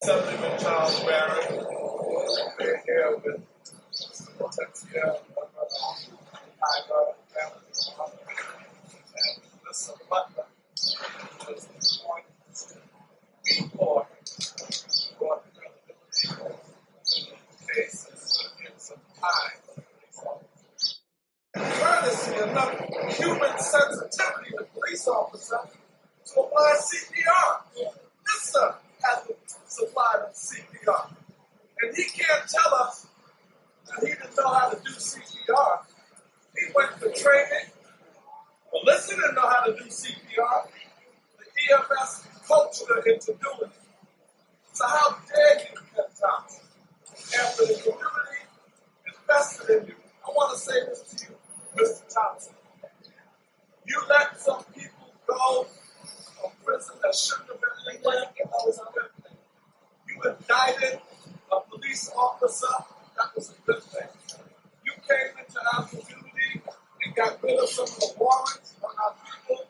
Assemblyman Charles Barron, we're here with Akai Gurley, and Mr. Butler, was before brought the cases to give some time. Courtesy, enough human sensitivity to police officer to apply CPR. Mr. has to supply them CPR. And he can't tell us that he didn't know how to do CPR. He went to training. Melissa didn't know how to do CPR. The EMS coached her into doing it. So how dare you, Ken Thompson? After the community invested in you, I want to say this to you, Mr. Thompson. You let some people go from prison that shouldn't have been in there. That was a good thing. You indicted a police officer. That was a good thing. You came into our community and got rid of some of the warrants on our people.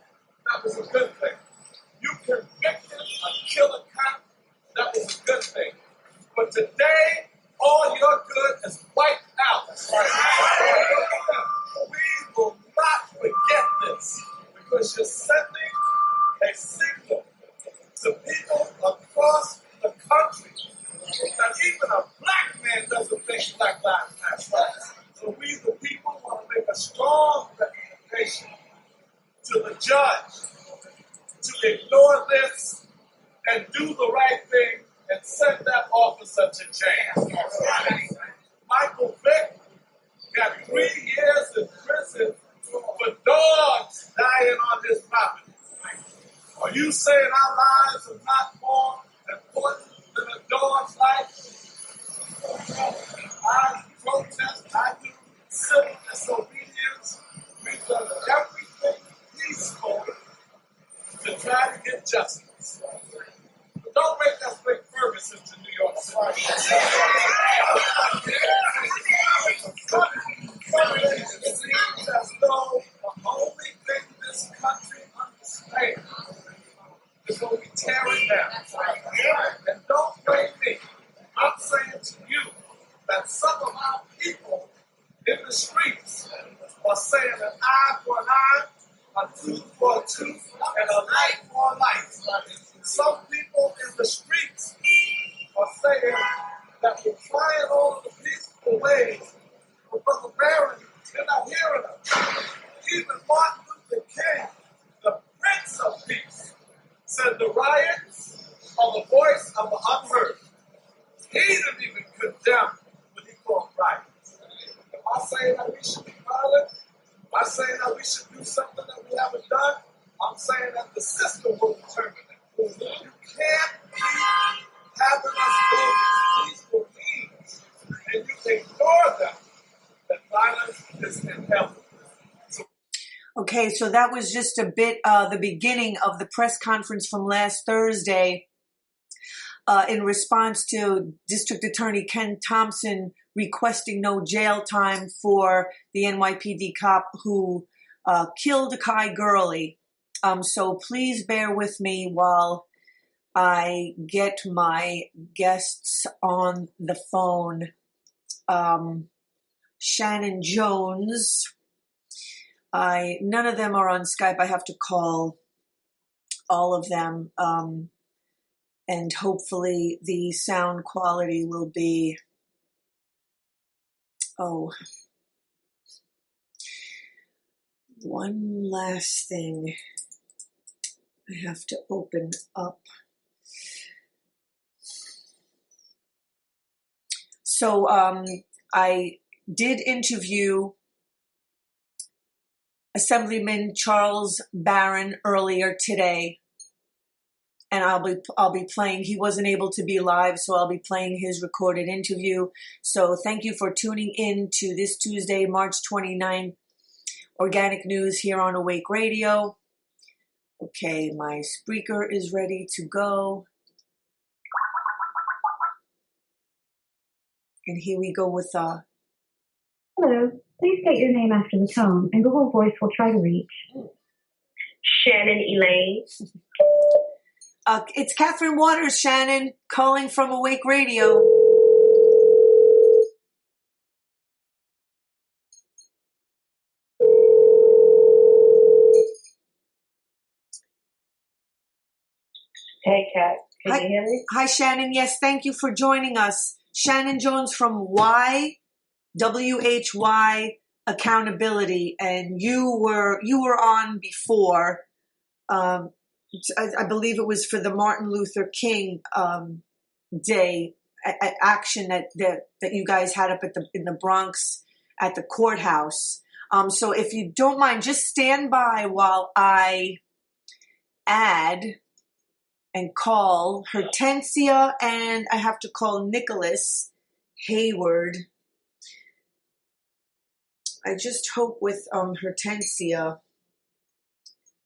That was a good thing. You convicted a killer cop. That was a good thing. But today, all your good is wiped out. We will not forget this because you're sending a signal to people across the country that even a black man doesn't think Black Lives Matter. So we, the people, want to make a strong recommendation to the judge to ignore this and do the right thing and send that officer to jail. Michael Vick got 3 years in prison for dogs dying on his property. Are you saying our lives are not more important than a dog's life? I protest, I do civil disobedience. We've done everything peaceful to try to get justice. But don't make us bring Ferguson to New York City. As though the only thing this country understands is when we tear it down. And don't blame me. I'm saying to you that some of our people in the streets are saying an eye for an eye, a tooth for a tooth, and a life for a life. Some people in the streets are saying that we're trying all of the peaceful ways. But Brother Barron, they're not hearing us. Even Martin Luther King, the Prince of Peace, said the riots are the voice of the unheard. He didn't even condemn what he called riots. Am I saying that we should be violent? Am I saying that we should do something that we haven't done? I'm saying that the system will determine it. You can't keep having us go these peaceful means and you ignore them. That violence is inevitable. Okay, so that was just a bit the beginning of the press conference from last Thursday in response to District Attorney Ken Thompson requesting no jail time for the NYPD cop who killed Akai Gurley. So please bear with me while I get my guests on the phone. Shannon Jones. None of them are on Skype. I have to call all of them. And hopefully the sound quality will be, one last thing I have to open up. So I did interview Assemblyman Charles Barron earlier today, and I'll be playing. He wasn't able to be live, so I'll be playing his recorded interview. So thank you for tuning in to this Tuesday, March 29th, Organic News here on Awake Radio. Okay, my speaker is ready to go. And here we go with Hello, please state your name after the tone, and Google Voice will try to reach Shannon Elaine. It's Catherine Waters, Shannon, calling from Awake Radio. Hey, Kat. Can you hear me? Hi, Shannon. Yes, thank you for joining us. Shannon Jones from WHY Accountability, and you were on before. I believe it was for the Martin Luther King Day action that you guys had up in the Bronx at the courthouse. So if you don't mind, just stand by while I add and call Hortensia, and I have to call Nicholas Hayward. I just hope with Hortensia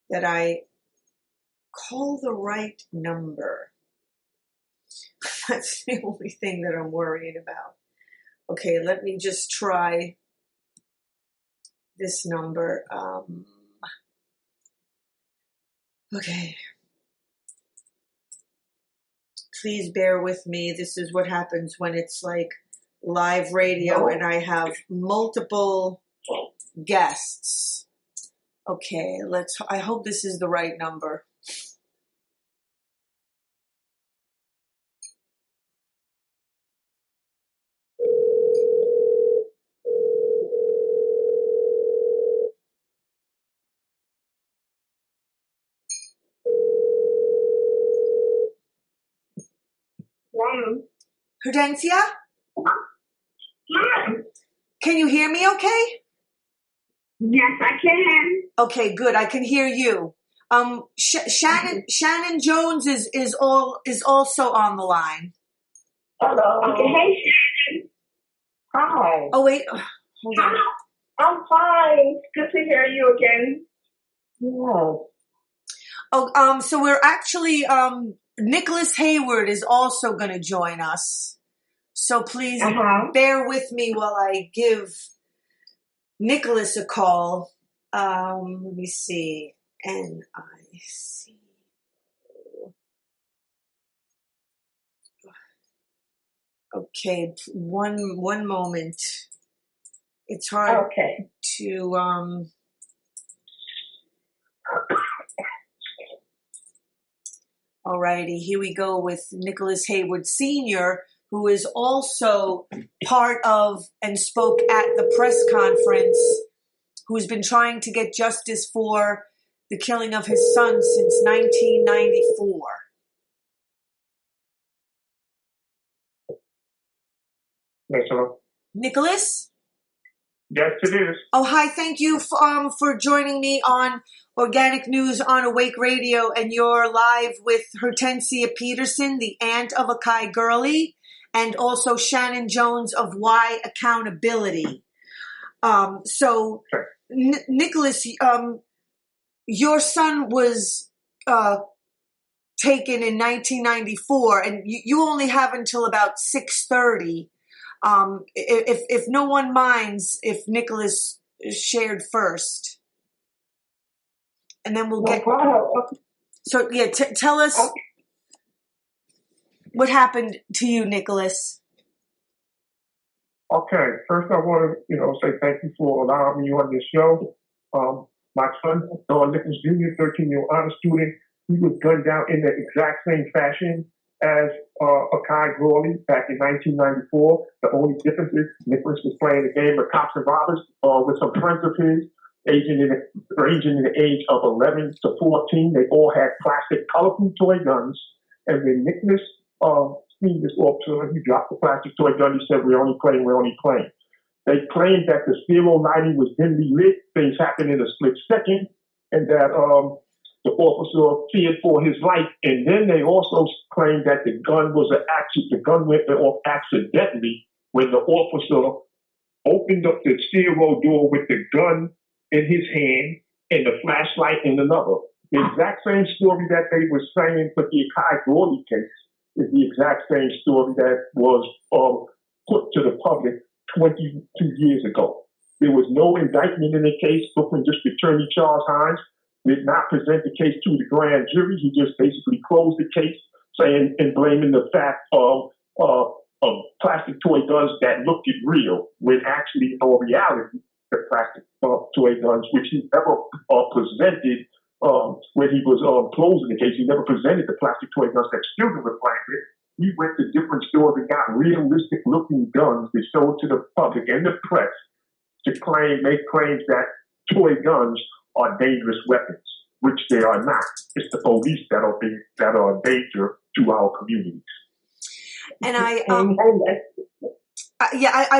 that I call the right number. That's the only thing that I'm worried about. Okay, let me just try this number. Okay. Please bear with me. This is what happens when it's like live radio and I have multiple guests. Okay, I hope this is the right number. Hortensia? Can you hear me okay? Yes, I can. Okay, good. I can hear you. Shannon Jones is also on the line. Hello. Okay, hey, Shannon. Hi. Oh wait, hold on. I'm fine. Good to hear you again. Yes. Oh, so we're actually Nicholas Hayward is also going to join us. So please bear with me while I give Nicholas a call. Let me see. NIC. Okay, one moment. It's hard to Alrighty, here we go with Nicholas Hayward Sr., who is also part of and spoke at the press conference, who's been trying to get justice for the killing of his son since 1994. Yes, hello. Nicholas? Yes, it is. Oh, hi. Thank you for joining me on Organic News on Awake Radio, and you're live with Hortensia Peterson, the aunt of Akai Gurley, and also Shannon Jones of Y Accountability. Nicholas, your son was taken in 1994, and you only have until about 6:30. If no one minds, if Nicholas shared first, and then we'll get. So yeah, tell us what happened to you, Nicholas. Okay, first I want to, say thank you for allowing me on this show. My son, Nicholas Jr., 13-year-old honor student, he was gunned down in the exact same fashion as Akai Gurley back in 1994. The only difference is Nicholas was playing the game of cops and robbers with some friends of his, ranging in the age of 11 to 14. They all had plastic, colorful toy guns. And when Nicholas seen this officer, he dropped the plastic toy gun. He said, we're only playing. They claimed that the stereo lighting was dimly lit. Things happened in a split second, and that the officer feared for his life. And then they also claimed that the gun went off accidentally when the officer opened up the stereo door with the gun in his hand and the flashlight in another. The exact same story that they were saying for the Akai Gurley case is the exact same story that was put to the public 22 years ago. There was no indictment in the case. Brooklyn District Attorney Charles Barron did not present the case to the grand jury. He just basically closed the case, saying and blaming the fact of plastic toy guns that looked real, when actually, in all reality, the plastic toy guns, which he never presented when he was closing the case, he never presented the plastic toy guns that children were playing. He went to different stores and got realistic looking guns to show to the public and the press to make claims that toy guns are dangerous weapons, which they are not. It's the police that are a danger to our communities. And I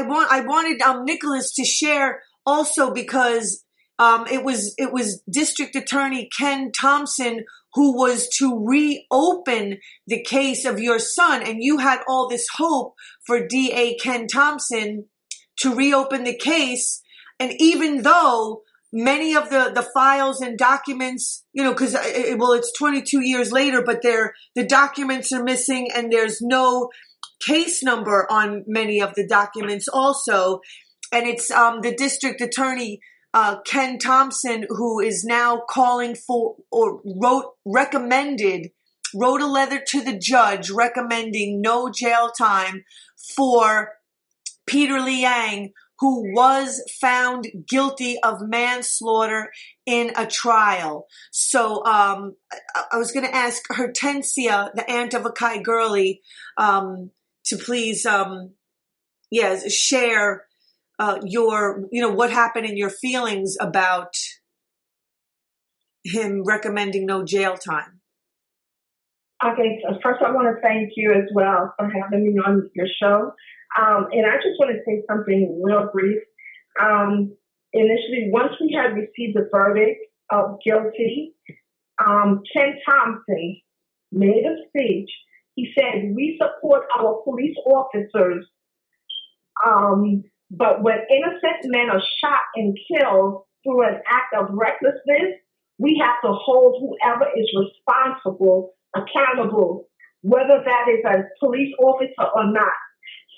wanted Nicholas to share also, because it was District Attorney Ken Thompson who was to reopen the case of your son, and you had all this hope for DA Ken Thompson to reopen the case. And even though many of the files and documents, because it's 22 years later, but the documents are missing, and there's no case number on many of the documents also. And it's the district attorney, Ken Thompson, who is now calling for, or wrote a letter to the judge recommending no jail time for Peter Liang, who was found guilty of manslaughter in a trial. So I was going to ask Hortensia, the aunt of Akai Gurley, to please share your, what happened and your feelings about him recommending no jail time. Okay, so first I want to thank you as well for having me on your show. And I just want to say something real brief. Initially, once we had received the verdict of guilty, Ken Thompson made a speech. He said, "We support our police officers, but when innocent men are shot and killed through an act of recklessness, we have to hold whoever is responsible accountable, whether that is a police officer or not."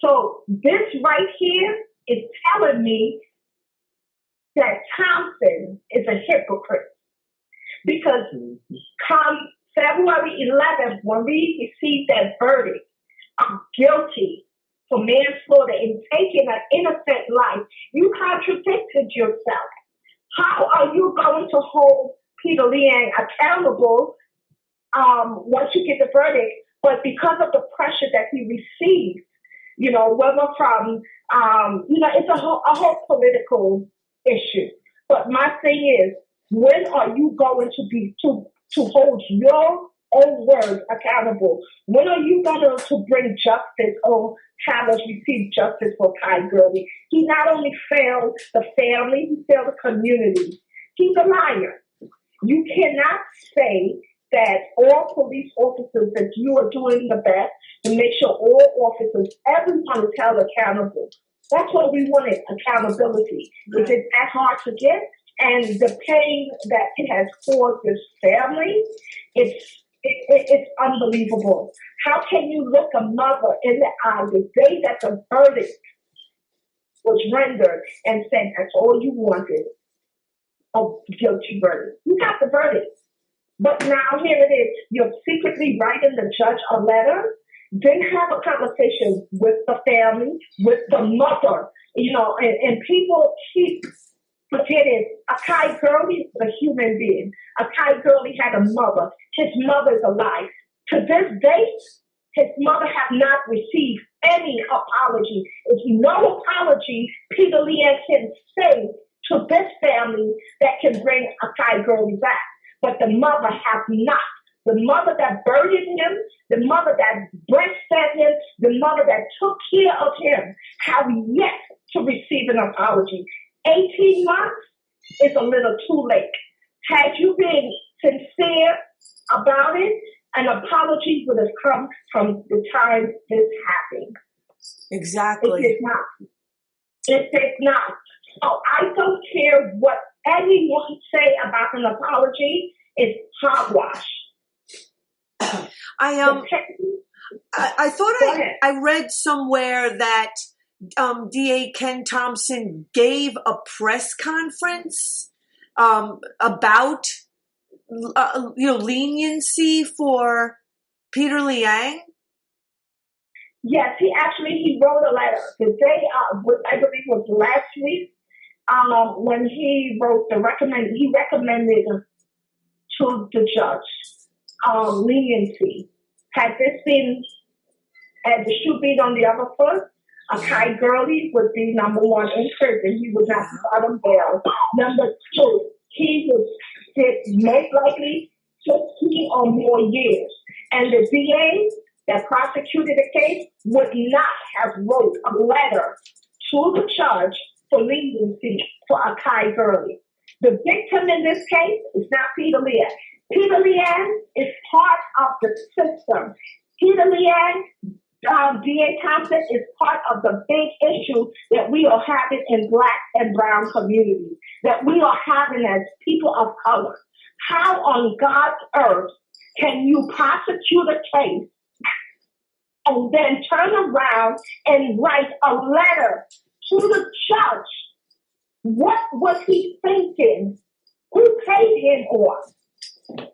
So this right here is telling me that Thompson is a hypocrite, because come February 11th, when we received that verdict of guilty for manslaughter and taking an innocent life, you contradicted yourself. How are you going to hold Peter Liang accountable once you get the verdict? But because of the pressure that he received, whether from, it's a whole political issue. But my thing is, when are you going to be to hold your own words accountable? When are you going to bring justice or have us receive justice for Akai Gurley? He not only failed the family, he failed the community. He's a liar. You cannot say that all police officers, that you are doing the best to make sure all officers, everyone is held accountable. That's what we wanted, accountability. Is it that hard to get? And the pain that it has caused this family, it's unbelievable. How can you look a mother in the eye the day that the verdict was rendered and say that's all you wanted, a guilty verdict? You got the verdict. But now here it is. You're secretly writing the judge a letter, then have a conversation with the family, with the mother, and people keep forgetting Akai Gurley was a human being. Akai Gurley had a mother. His mother is alive. To this date, his mother has not received any apology. If no apology, Peter Liang can say to this family that can bring Akai Gurley back. But the mother has not. The mother that burdened him, the mother that breastfed him, the mother that took care of him, have yet to receive an apology. 18 months is a little too late. Had you been sincere about it, an apology would have come from the time this happened. Exactly. It did not. It did not. So I don't care what anyone say about an apology. It's hogwash. I thought I read somewhere that DA Ken Thompson gave a press conference about leniency for Peter Liang? Yes, he wrote a letter the day, I believe it was last week, when he wrote he recommended to the judge leniency. Had the shoe been on the other foot, Akai Gurley would be number one in prison. He would not be out on bail. Number two, he would get most likely 15 or more years. And the DA that prosecuted the case would not have wrote a letter to the judge for leniency for Akai Gurley. The victim in this case is not Peter Liang. Peter Liang is part of the system. Peter Liang, DA Thompson, is part of the big issue that we are having in Black and brown communities, that we are having as people of color. How on God's earth can you prosecute a case and then turn around and write a letter to the judge? What was he thinking? Who paid him off?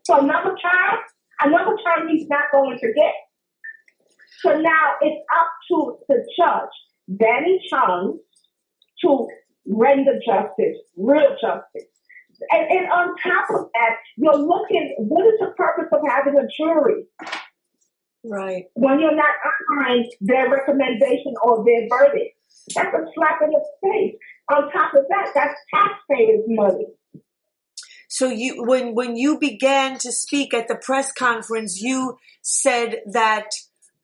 For another term he's not going to get. So now it's up to the judge, Danny Chun, to render justice, real justice. And on top of that, you're looking, what is the purpose of having a jury? Right. When you're not honoring their recommendation or their verdict. That's a slap in the face. On top of that, that's taxpayers' money. So when you began to speak at the press conference, you said that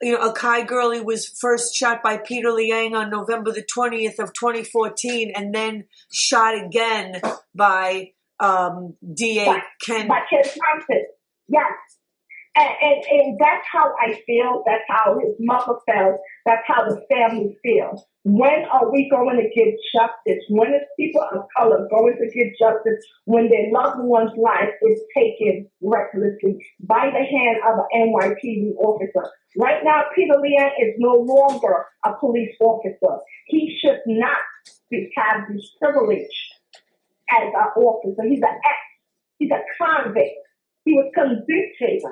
Akai Gurley was first shot by Peter Liang on November the 20th of 2014, and then shot again by DA Ken. By Ken Thompson, yes. And that's how I feel. That's how his mother felt. That's how the family feels. When are we going to get justice? When is people of color going to get justice when their loved one's life is taken recklessly by the hand of an NYPD officer? Right now, Peter Liang is no longer a police officer. He should not have this privilege as an officer. He's a convict. He was convicted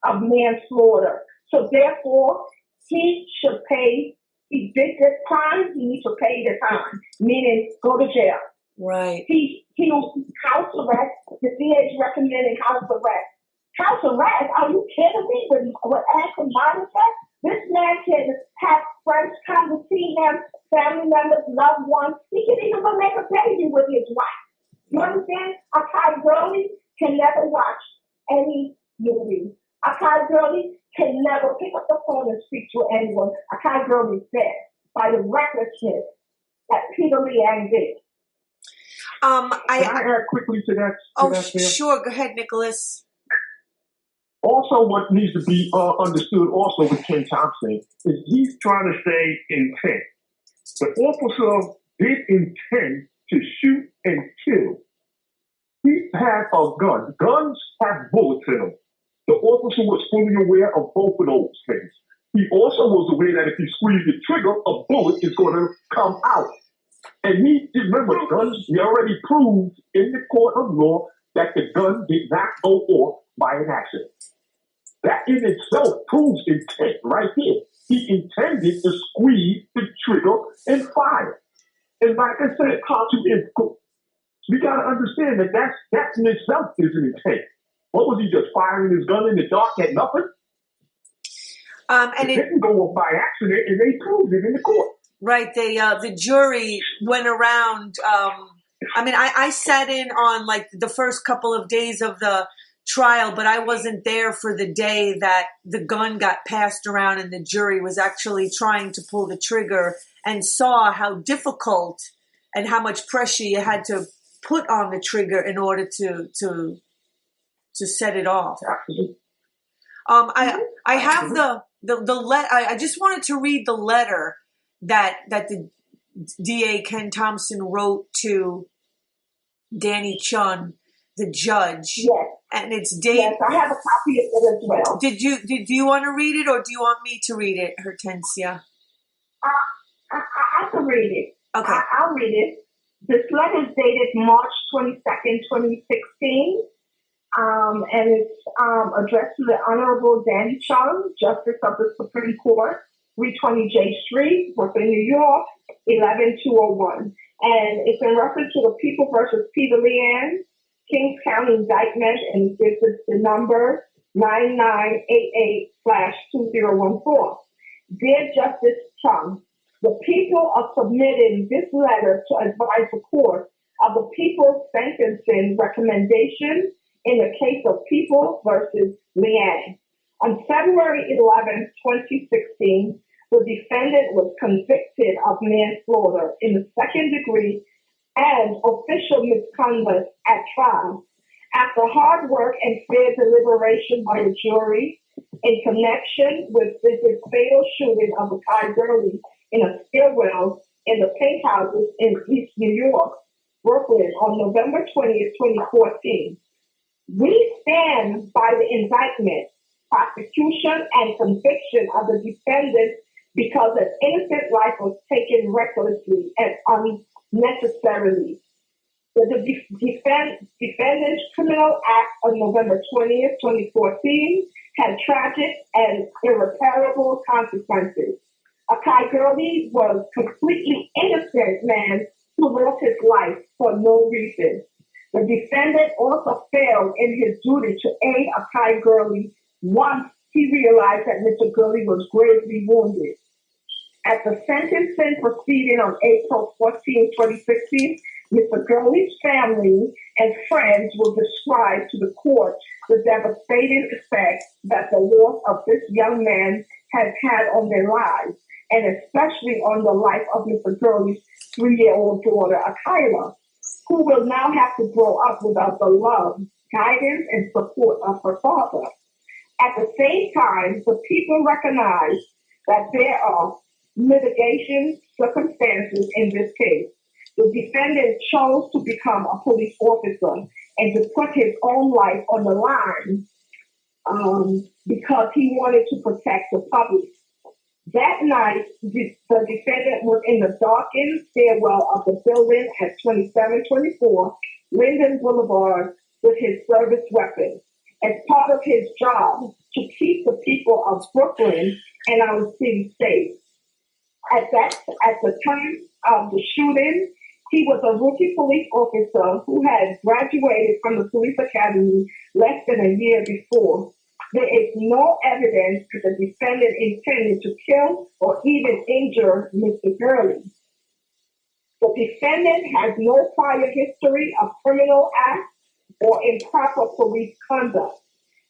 of manslaughter. So therefore, he should pay. He did this crime, he needs to pay the time, meaning go to jail. Right. He was house arrest. The DA is recommending house arrest. House arrest? Are you kidding me? With ankle monitor? This man can have friends come to see him, family members, loved ones. He can even go make a baby with his wife. You understand? Akai Gurley can never watch any movie. Akai Gurley can never pick up the phone and speak to anyone. Akai Gurley said by the recklessness that Peter Liang did. Can I add quickly to that? Sure. Go ahead, Nicholas. Also, what needs to be understood also with Ken Thompson is he's trying to say intent. The officer did intend to shoot and kill. He had a gun. Guns have bullets in them. The officer was fully aware of both of those things. He also was aware that if he squeezed the trigger, a bullet is going to come out. And remember, guns, he already proved in the court of law that the gun did not go off by an accident. That in itself proves intent right here. He intended to squeeze the trigger and fire. And like I said, we got to understand that in itself is an intent. What was he just firing his gun in the dark at nothing? And it didn't go off by accident, and they proved it in the court. Right. The jury went around. I sat in on like the first couple of days of the trial, but I wasn't there for the day that the gun got passed around and the jury was actually trying to pull the trigger, and saw how difficult and how much pressure you had to put on the trigger in order to set it off. I have the letter. I just wanted to read the letter that the DA Ken Thompson wrote to Danny Chun, the judge. Yes. And it's dated. Yes, I have a copy of it as well. Did you want to read it, or do you want me to read it, Hortensia? I can read it. Okay. I'll read it. This letter is dated March 22nd, 2016. and it's addressed to the Honorable Danny Chun, Justice of the Supreme Court, 320 J Street, Brooklyn, New York, 11201. And it's in reference to the People versus Peter Liang, Kings County indictment, and this is the number 9988/2014. Dear Justice Chun, the people are submitting this letter to advise the court of the people's sentencing recommendation in the case of People versus Liang. On February 11, 2016, the defendant was convicted of manslaughter in the second degree and official misconduct at trial. After hard work and fair deliberation by the jury in connection with this fatal shooting of Akai Gurley in a stairwell in the pink houses in East New York, Brooklyn, on November 20th, 2014. We stand by the indictment, prosecution, and conviction of the defendant because an innocent life was taken recklessly and unnecessarily. The defendant's criminal act on November 20th, 2014 had tragic and irreparable consequences. Akai Gurley was a completely innocent man who lost his life for no reason. The defendant also failed in his duty to aid Akai Gurley once he realized that Mr. Gurley was gravely wounded. At the sentencing proceeding on April 14, 2015, Mr. Gurley's family and friends will describe to the court the devastating effect that the loss of this young man has had on their lives, and especially on the life of Mr. Gurley's 3-year-old daughter, Akila, who will now have to grow up without the love, guidance, and support of her father. At the same time, the people recognize that there are mitigation circumstances in this case. The defendant chose to become a police officer and to put his own life on the line because he wanted to protect the public. That night, the defendant was in the darkened stairwell of the building at 2724 Linden Boulevard with his service weapon as part of his job to keep the people of Brooklyn and our city safe. At the time of the shooting, he was a rookie police officer who had graduated from the police academy less than a year before. There is no evidence that the defendant intended to kill or even injure Mr. Gurley. The defendant has no prior history of criminal acts or improper police conduct.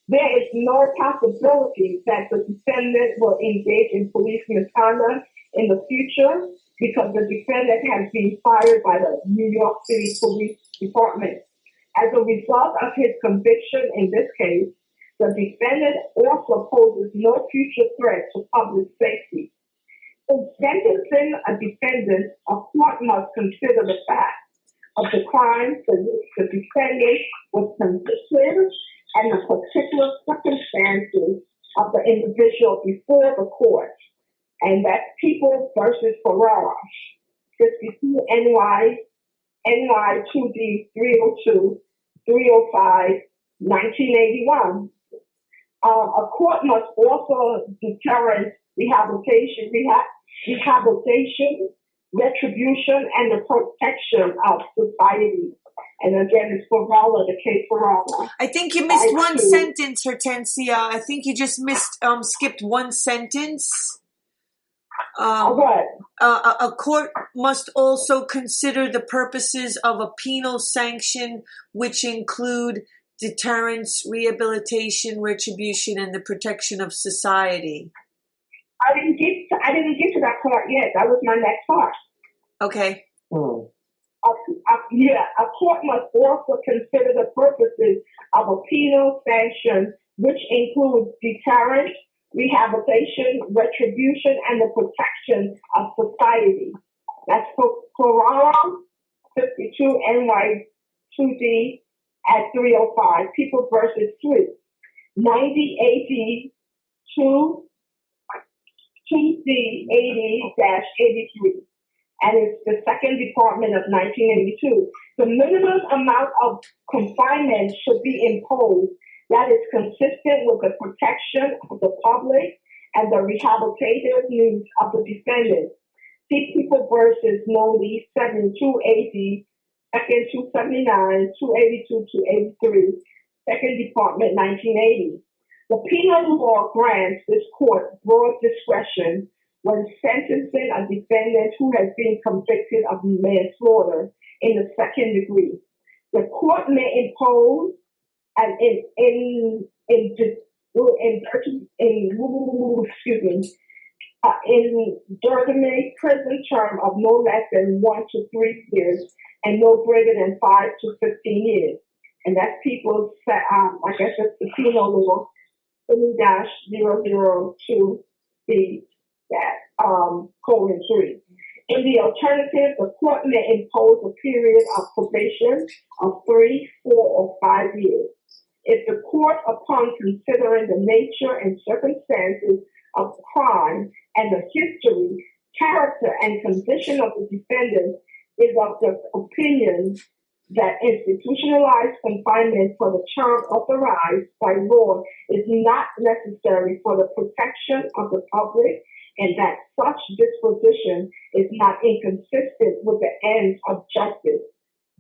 There is no possibility that the defendant will engage in police misconduct in the future because the defendant has been fired by the New York City Police Department. As a result of his conviction in this case, the defendant also poses no future threat to public safety. In sentencing a defendant, a court must consider the fact of the crime for which the defendant was convicted and the particular circumstances of the individual before the court. And that's People versus Ferrara, 52 NY 2D 302 305 1981. A court must also deterrent rehabilitation, retribution, and the protection of society. And again, it's Ferrara, the case Ferrara. I think you missed one sentence, Hortensia. I think you just skipped one sentence. What? A court must also consider the purposes of a penal sanction, which include deterrence, rehabilitation, retribution, and the protection of society. I didn't get to that part yet. That was my next part. Okay. A court must also consider the purposes of a penal sanction, which includes deterrence, rehabilitation, retribution, and the protection of society. That's Ferrara, 52 NY 2D at 305, People versus Swiss, 90 AD 2C 80-83. And it's the Second Department of 1982. The minimum amount of confinement should be imposed that is consistent with the protection of the public and the rehabilitative needs of the defendant. See People versus Noli, 72 AD, Second 279, 282, 283, Second Department, 1980. The penal law grants this court broad discretion when sentencing a defendant who has been convicted of manslaughter in the second degree. The court may impose an indeterminate prison term of no less than 1 to 3 years and no greater than 5 to 15 years. And that's people's, I guess it's the penal law, 002B, :3. In the alternative, the court may impose a period of probation of 3, 4, or 5 years. If the court, upon considering the nature and circumstances of crime and the history, character, and condition of the defendant, is of the opinion that institutionalized confinement for the term authorized by law is not necessary for the protection of the public, and that such disposition is not inconsistent with the ends of justice.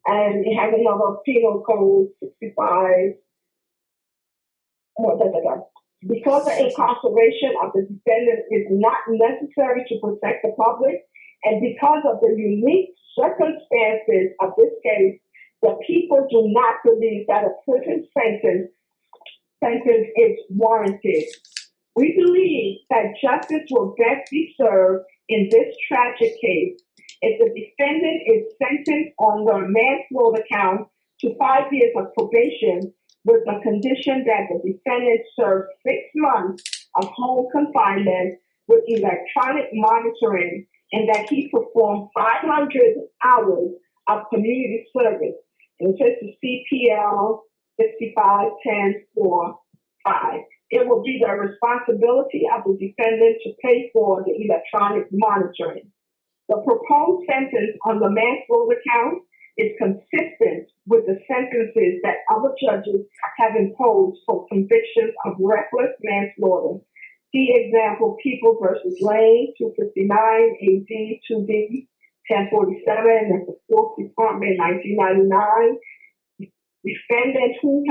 And it has another penal code 65. Because the incarceration of the defendant is not necessary to protect the public, and because of the unique circumstances of this case, the people do not believe that a prison sentence is warranted. We believe that justice will best be served in this tragic case if the defendant is sentenced on the manslaughter count to 5 years of probation with the condition that the defendant serves 6 months of home confinement with electronic monitoring and that he performed 500 hours of community service. And it says the CPL 6510-4-5. It will be the responsibility of the defendant to pay for the electronic monitoring. The proposed sentence on the manslaughter count is consistent with the sentences that other judges have imposed for convictions of reckless manslaughter. See example, People versus Liang, 259 AD 2D 1047, that's the 4th Department, 1999. Defendant who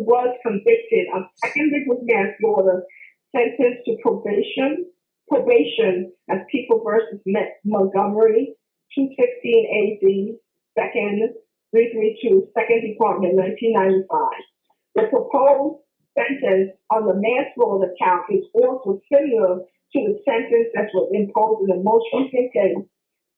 was convicted of second-degree manslaughter sentenced to probation as People versus Montgomery, 216 AD, Second 332, Second Department, 1995. The proposed sentence on the manslaughter count is also similar to the sentence that was imposed in the most recent case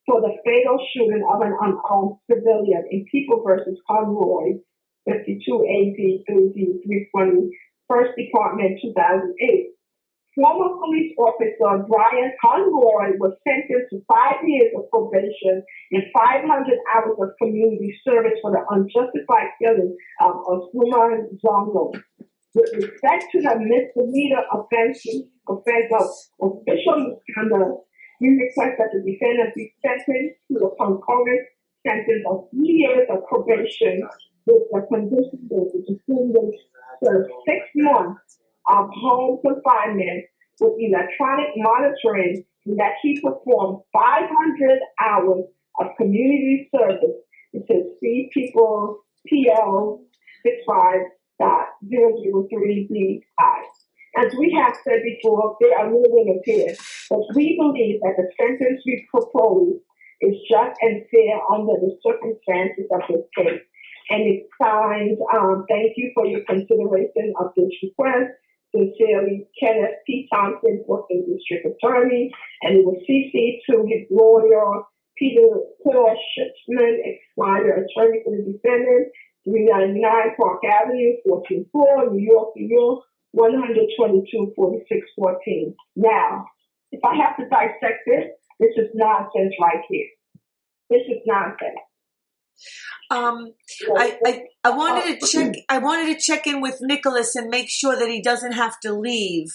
for the fatal shooting of an unarmed civilian in People versus Conroy, 52 AD 3D 320, First Department, 2008. Former police officer Brian Conroy was sentenced to 5 years of probation and 500 hours of community service for the unjustified killing of Osuma Zongo. With respect to the misdemeanor offense of official misconduct, we request that the defendant be sentenced to a concurrent sentence of 3 years of probation with the condition that the defendant serve 6 months of home confinement with electronic monitoring and that he performed 500 hours of community service. It says see People PL 65.003BI. As we have said before, there are no limits here, but we believe that the sentence we propose is just and fair under the circumstances of this case. And it signs, thank you for your consideration of this request. Sincerely, Kenneth P. Thompson, Brooklyn District Attorney, and it was CC to his lawyer, Peter Schitzman, Esquire, attorney for the defendant, 399 Park Avenue, 144, New York, New York, 122-4614. Now, if I have to dissect this is nonsense right here. This is nonsense. I wanted to check in with Nicholas and make sure that he doesn't have to leave.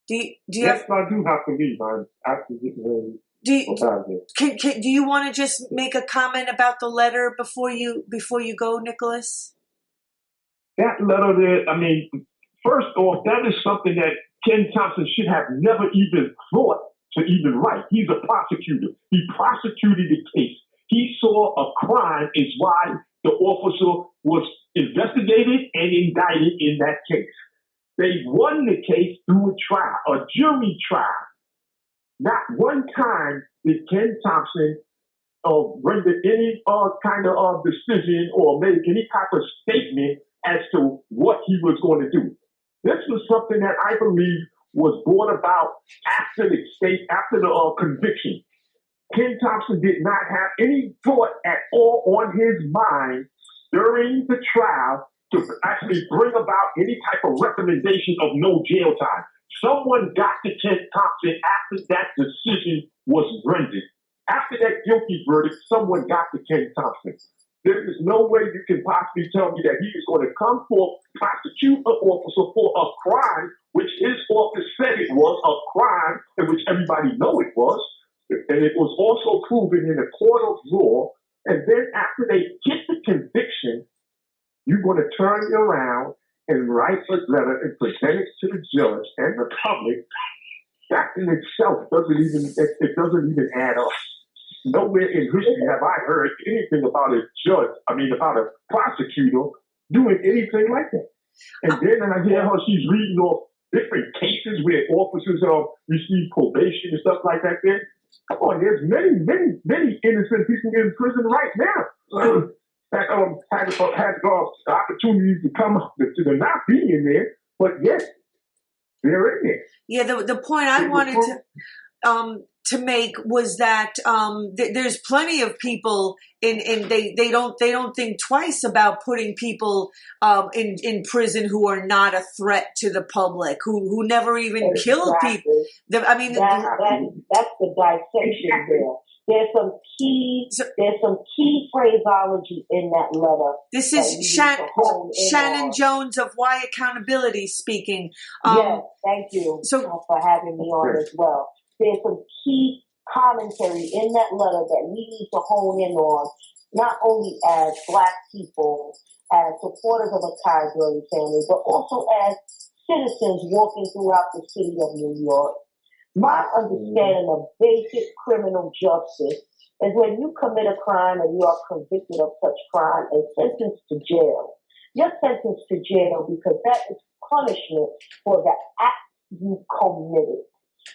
Do you yes, I do have to leave. I'm actually getting ready Do you want to just make a comment about the letter before you go, Nicholas? That letter there, I mean, first off, that is something that Ken Thompson should have never even thought to even write. He's a prosecutor. He prosecuted the case. He saw a crime is why the officer was investigated and indicted in that case. They won the case through a trial, a jury trial. Not one time did Ken Thompson render any kind of decision or make any type of statement as to what he was going to do. This was something that I believe was brought about after the conviction. Ken Thompson did not have any thought at all on his mind during the trial to actually bring about any type of recommendation of no jail time. Someone got to Ken Thompson after that decision was rendered. After that guilty verdict, someone got to Ken Thompson. There is no way you can possibly tell me that he is going to come forth, prosecute an officer for a crime, which his office said it was a crime, and which everybody know it was. And it was also proven in a court of law. And then after they get the conviction, you're going to turn it around and write a letter and present it to the judge and the public. That in itself doesn't even add up. Nowhere in history have I heard anything about about a prosecutor doing anything like that. And then I hear her, she's reading off different cases where officers receive probation and stuff like that there. Come on, there's many innocent people in prison right now that had the opportunity to come up to not be in there, but yes, they're in there. Yeah, the point I wanted to make was that there's plenty of people and they don't think twice about putting people in prison who are not a threat to the public, who never even killed people. That's the dissection there. There's some key phraseology in that letter. This is Shannon Jones of Why Accountability speaking. Yes, thank you for having me on as well. There's some key commentary in that letter that we need to hone in on, not only as Black people, as supporters of the Akai Gurley family, but also as citizens walking throughout the city of New York. My understanding of basic criminal justice is when you commit a crime and you are convicted of such crime and sentenced to jail. You're sentenced to jail because that is punishment for the act you committed.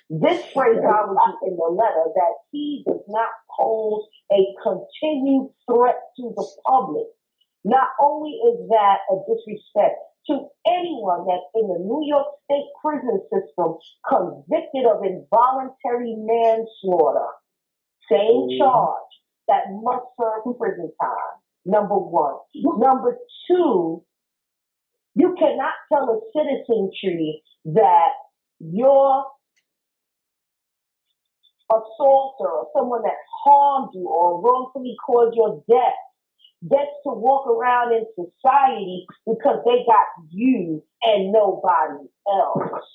This phraseology in the letter that he does not pose a continued threat to the public. Not only is that a disrespect to anyone that's in the New York State prison system convicted of involuntary manslaughter, same charge that must serve prison time, number one. Number two, you cannot tell a citizenry that your assaulter or someone that harmed you or wrongfully caused your death gets to walk around in society because they got you and nobody else.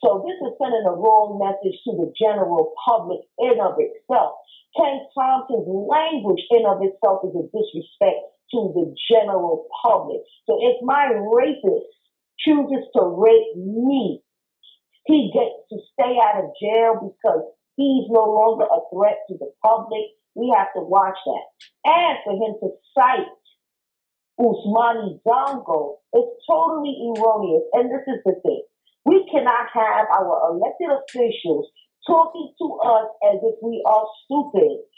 So this is sending a wrong message to the general public in of itself. Ken Thompson's language in of itself is a disrespect to the general public. So if my rapist chooses to rape me, he gets to stay out of jail because he's no longer a threat to the public. We have to watch that. And for him to cite Usmani Dango is totally erroneous. And this is the thing. We cannot have our elected officials talking to us as if we are stupid.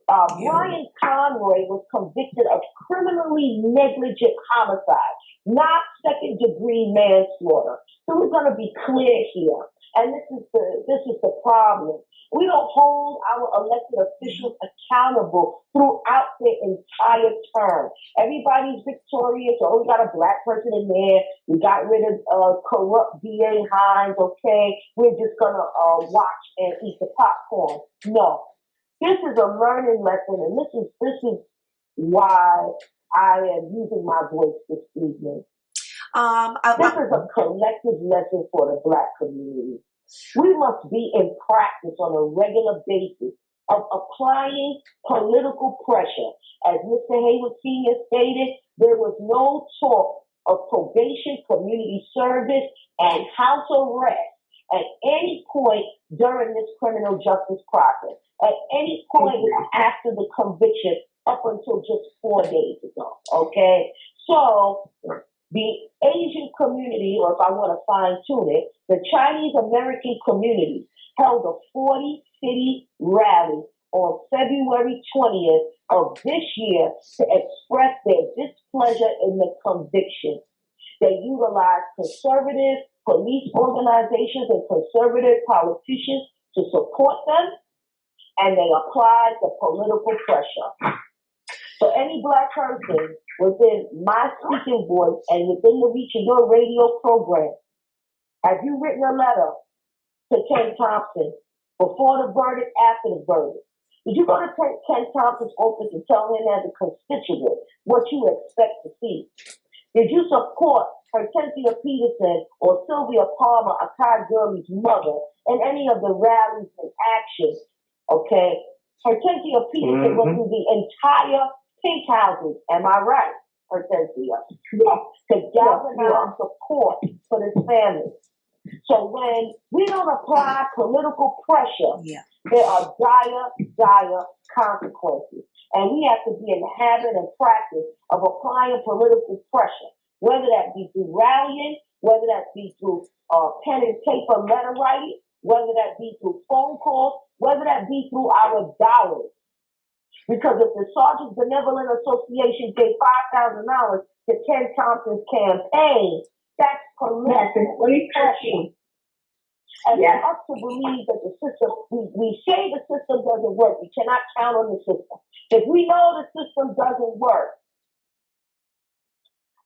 Brian Conroy was convicted of criminally negligent homicide, not second-degree manslaughter. So we're going to be clear here. And this is the problem. We don't hold our elected officials accountable throughout their entire term. Everybody's victorious. Oh, we got a Black person in there. We got rid of corrupt DA Hines. Okay, we're just gonna watch and eat the popcorn. No, this is a learning lesson, and this is why I am using my voice this evening. This is a collective lesson for the Black community. We must be in practice on a regular basis of applying political pressure. As Mr. Hayward Sr. stated, there was no talk of probation, community service, and house arrest at any point during this criminal justice process, at any point after the conviction up until just 4 days ago, okay? So the Asian community, or if I want to fine-tune it, the Chinese American community held a 40-city rally on February 20th of this year to express their displeasure in the conviction. They utilized conservative police organizations and conservative politicians to support them, and they applied the political pressure. So any Black person within my speaking voice and within the reach of your radio program, have you written a letter to Ken Thompson before the verdict, after the verdict? Did you go to Ken Thompson's office and tell him as a constituent what you expect to see? Did you support Hortensia Peterson or Sylvia Palmer, Akai Gurley's mother, in any of the rallies and actions? Okay, Hortensia Peterson went through the entire pink houses. Am I right, Hortensia? Yes. To galvanize support for this family. So when we don't apply political pressure, there are dire consequences. And we have to be in the habit and practice of applying political pressure, whether that be through rallying, whether that be through pen and paper letter writing, whether that be through phone calls, whether that be through our dollars. Because if the Sergeants Benevolent Association gave $5,000 to Ken Thompson's campaign, that's political pressure. And for us to believe that the system, we say the system doesn't work. We cannot count on the system. If we know the system doesn't work,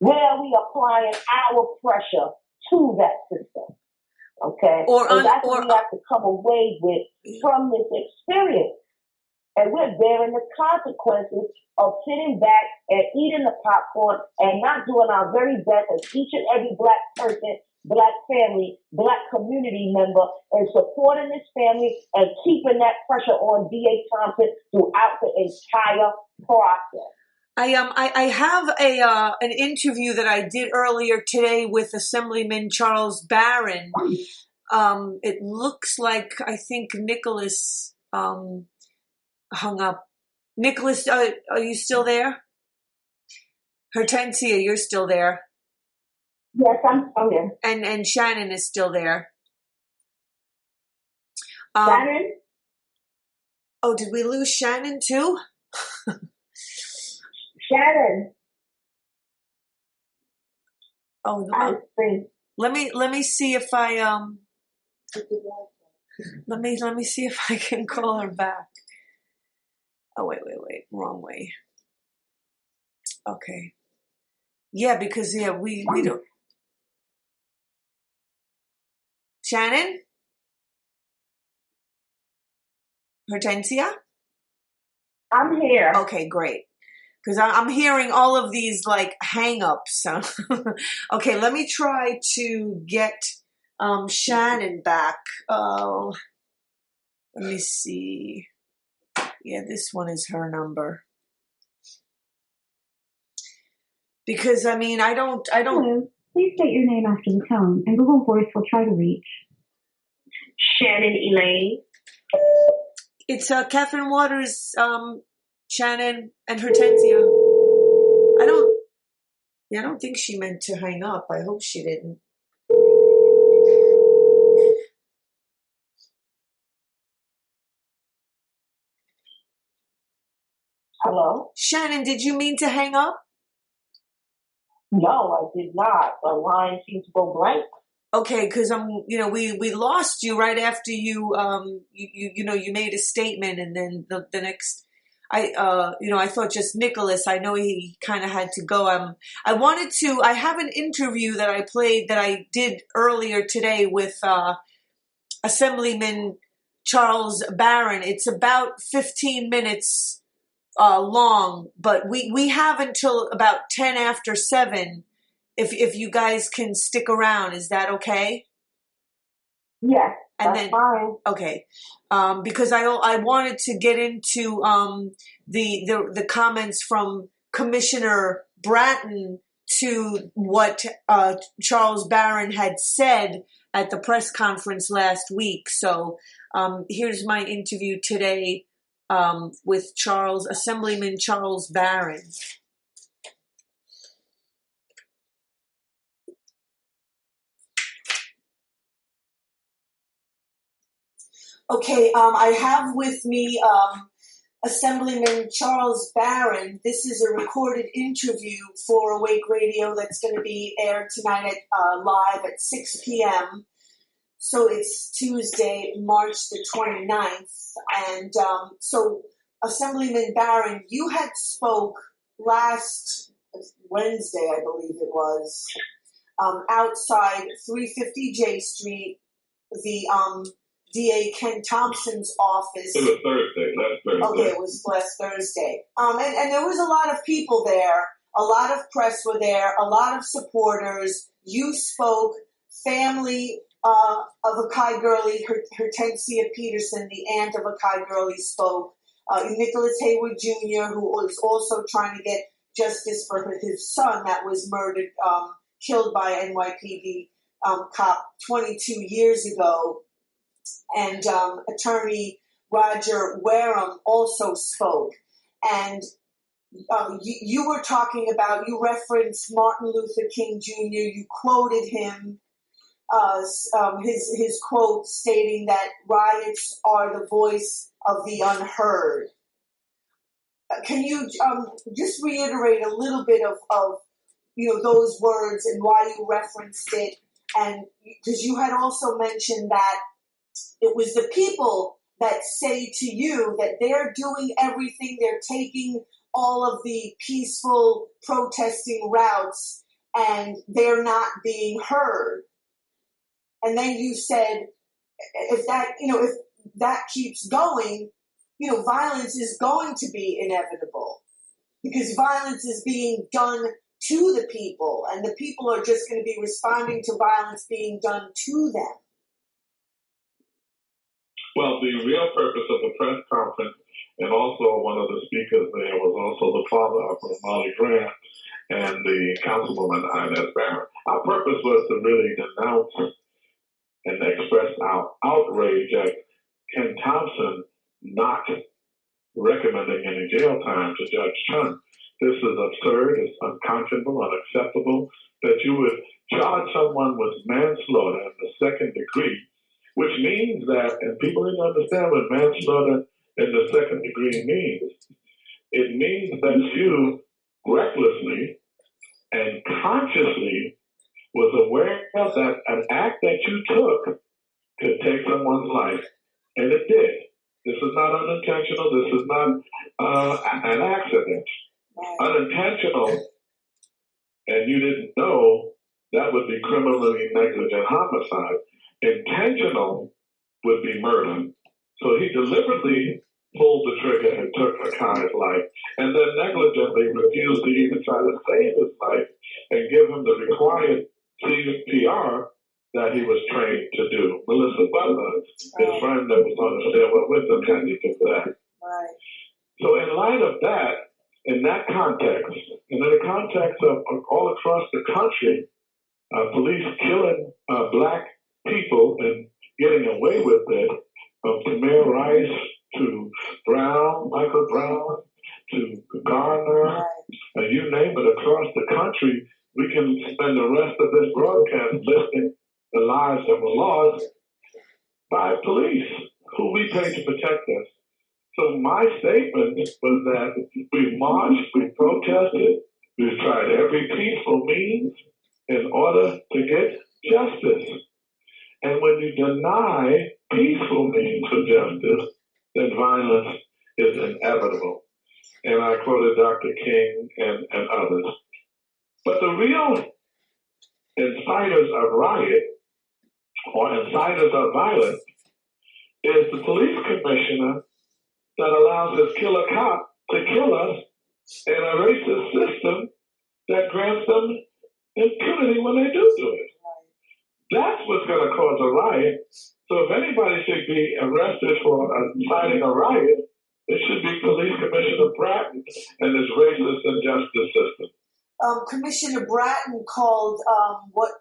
where are we applying our pressure to that system? Okay? So that's what we have to come away with from this experience. And we're bearing the consequences of sitting back and eating the popcorn and not doing our very best as each and every Black person, Black family, Black community member, and supporting this family and keeping that pressure on D.A. Thompson throughout the entire process. I have an interview that I did earlier today with Assemblyman Charles Barron. It looks like I think Nicholas hung up. Nicholas, are you still there? Hortensia, you're still there. Yes, I'm still here. And Shannon is still there. Shannon? Oh, did we lose Shannon too? Shannon. Oh, I see. let me see if I let me see if I can call her back. Oh, wait, wrong way. Okay. Yeah, because we don't. Shannon? Hortensia? I'm here. Okay, great. Because I'm hearing all of these like hang-ups. Okay, let me try to get Shannon back. Let me see. Yeah, this one is her number. Because I mean, I don't. Hello. Please state your name after the tone, and Google Voice will try to reach Shannon Elaine. It's Catherine Waters, Shannon, and Hortensia. I don't think she meant to hang up. I hope she didn't. Hello? Shannon, did you mean to hang up? No, I did not. The line seems to go blank. Okay, because we lost you right after you made a statement, and then the next, I thought just Nicholas. I know he kind of had to go. I have an interview that I did earlier today with Assemblyman Charles Barron. It's about 15 minutes long, but we have until about 10 after 7. If you guys can stick around, is that okay? Yes. And That's then, fine. okay, because I wanted to get into the comments from Commissioner Bratton to what Charles Barron had said at the press conference last week. So here's my interview today with Assemblyman Charles Barron. Okay, I have with me Assemblyman Charles Barron. This is a recorded interview for Awake Radio that's going to be aired tonight at live at 6 p.m. So it's Tuesday, March the 29th. And so, Assemblyman Barron, you had spoke last Wednesday, I believe it was, outside 350 J Street, the DA Ken Thompson's office. It was last Thursday. Okay, it was last Thursday. And there was a lot of people there. A lot of press were there. A lot of supporters. You spoke. Family of Akai Gurley, her Tensia Peterson, the aunt of Akai Gurley, spoke. Nicholas Hayward Jr., who was also trying to get justice for his son that was murdered, killed by NYPD cop 22 years ago. And attorney Roger Wareham also spoke. And you were talking about, you referenced Martin Luther King Jr., you quoted him, his quote stating that riots are the voice of the unheard. Can you just reiterate a little bit of those words and why you referenced it? And because you had also mentioned that it was the people that say to you that they're doing everything, they're taking all of the peaceful protesting routes and they're not being heard. And then you said, if that keeps going, violence is going to be inevitable because violence is being done to the people and the people are just going to be responding to violence being done to them. Well, the real purpose of the press conference, and also one of the speakers there was also the father of Molly Grant and the councilwoman Inez Barron. Our purpose was to really denounce and express our outrage at Ken Thompson not recommending any jail time to Judge Chun. This is absurd, it's unconscionable, unacceptable that you would charge someone with manslaughter in the second degree, which means that, and people need to understand what manslaughter in the second degree means. It means that you recklessly and consciously was aware that an act that you took could take someone's life, and it did. This is not unintentional. This is not an accident. Unintentional, and you didn't know, that would be criminally negligent homicide. Intentional would be murder. So he deliberately pulled the trigger and took Akai's life, and then negligently refused to even try to save his life and give him the required CPR that he was trained to do. Melissa Butler, his friend that was on the stairwell with him, had to do that. Right. So in light of that, in that context, and in the context of all across the country, police killing black people and getting away with it, from Tamir Rice to Brown, Michael Brown, to Garner, you name it, across the country, we can spend the rest of this broadcast listing the lives that were lost by police who we pay to protect us. So my statement was that we marched, we protested, we've tried every peaceful means in order to get justice. And when you deny peaceful means for justice, then violence is inevitable. And I quoted Dr. King and others. But the real inciters of riot or inciters of violence is the police commissioner that allows his killer cop to kill us in a racist system that grants them impunity when they do it. That's what's going to cause a riot. So if anybody should be arrested for inciting a riot, it should be Police Commissioner Bratton and his racist and justice system. Commissioner Bratton called what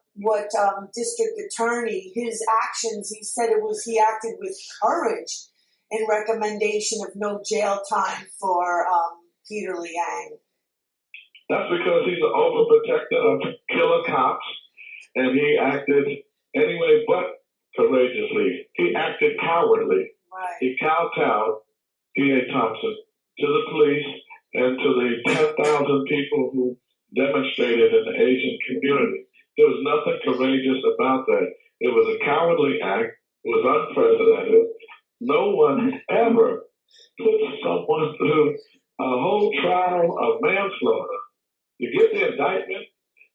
district attorney, his actions, he said he acted with courage in recommendation of no jail time for Peter Liang. That's because he's an overprotector of killer cops, and he acted anyway but courageously. He acted cowardly. Right. He kowtowed P.A. Thompson to the police and to the 10,000 people who demonstrated in the Asian community. There was nothing courageous about that. It was a cowardly act. It was unprecedented. No one ever put someone through a whole trial of manslaughter. You get the indictment,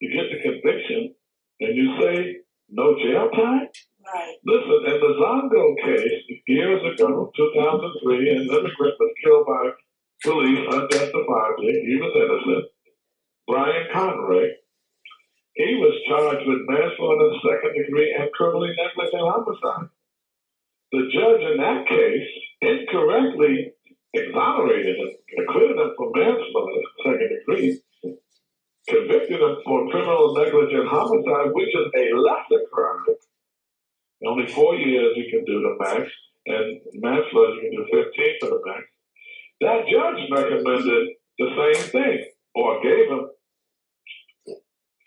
you get the conviction, and you say no jail time? Right. Listen, in the Zongo case, years ago, 2003, an immigrant was killed by police unjustifiably. He was innocent. Brian Conroy, he was charged with manslaughter, second degree, and criminally negligent homicide. The judge in that case incorrectly exonerated him, acquitted him for manslaughter, second degree, convicted him for criminal negligent homicide, which is a lesser crime. Only 4 years you can do the max, and manslaughter you can do 15 for the max. That judge recommended the same thing, or gave him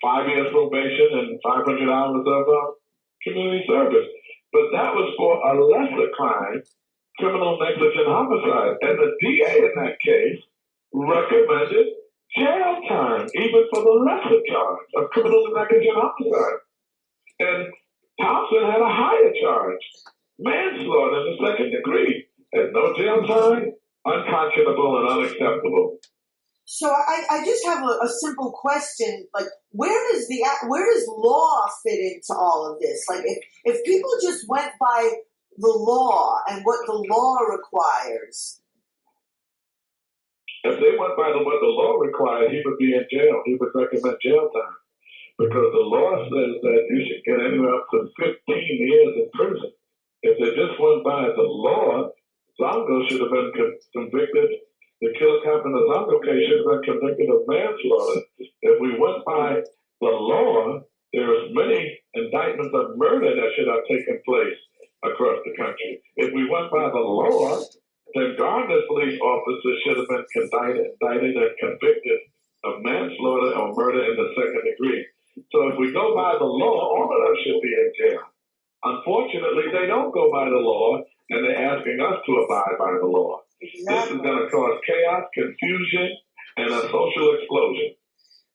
5 years probation and 500 hours of community service. But that was for a lesser crime, criminal negligent homicide. And the DA in that case recommended jail time, even for the lesser charge of criminal negligent homicide. And Thompson had a higher charge, manslaughter in the second degree, and no jail time, unconscionable and unacceptable. So I just have a simple question, like where does law fit into all of this? Like if people just went by the law and what the law requires. If they went by what the law required, he would be in jail. He would recommend jail time. Because the law says that you should get anywhere up to 15 years in prison. If they just went by the law, Zongo should have been convicted. The killer cop in the Zongo case should have been convicted of manslaughter. If we went by the law, there's many indictments of murder that should have taken place across the country. If we went by the law, then Gardner police officers should have been indicted and convicted of manslaughter or murder in the second degree. So if we go by the law, all of them should be in jail. Unfortunately, they don't go by the law, and they're asking us to abide by the law. Exactly. This is going to cause chaos, confusion, and a social explosion.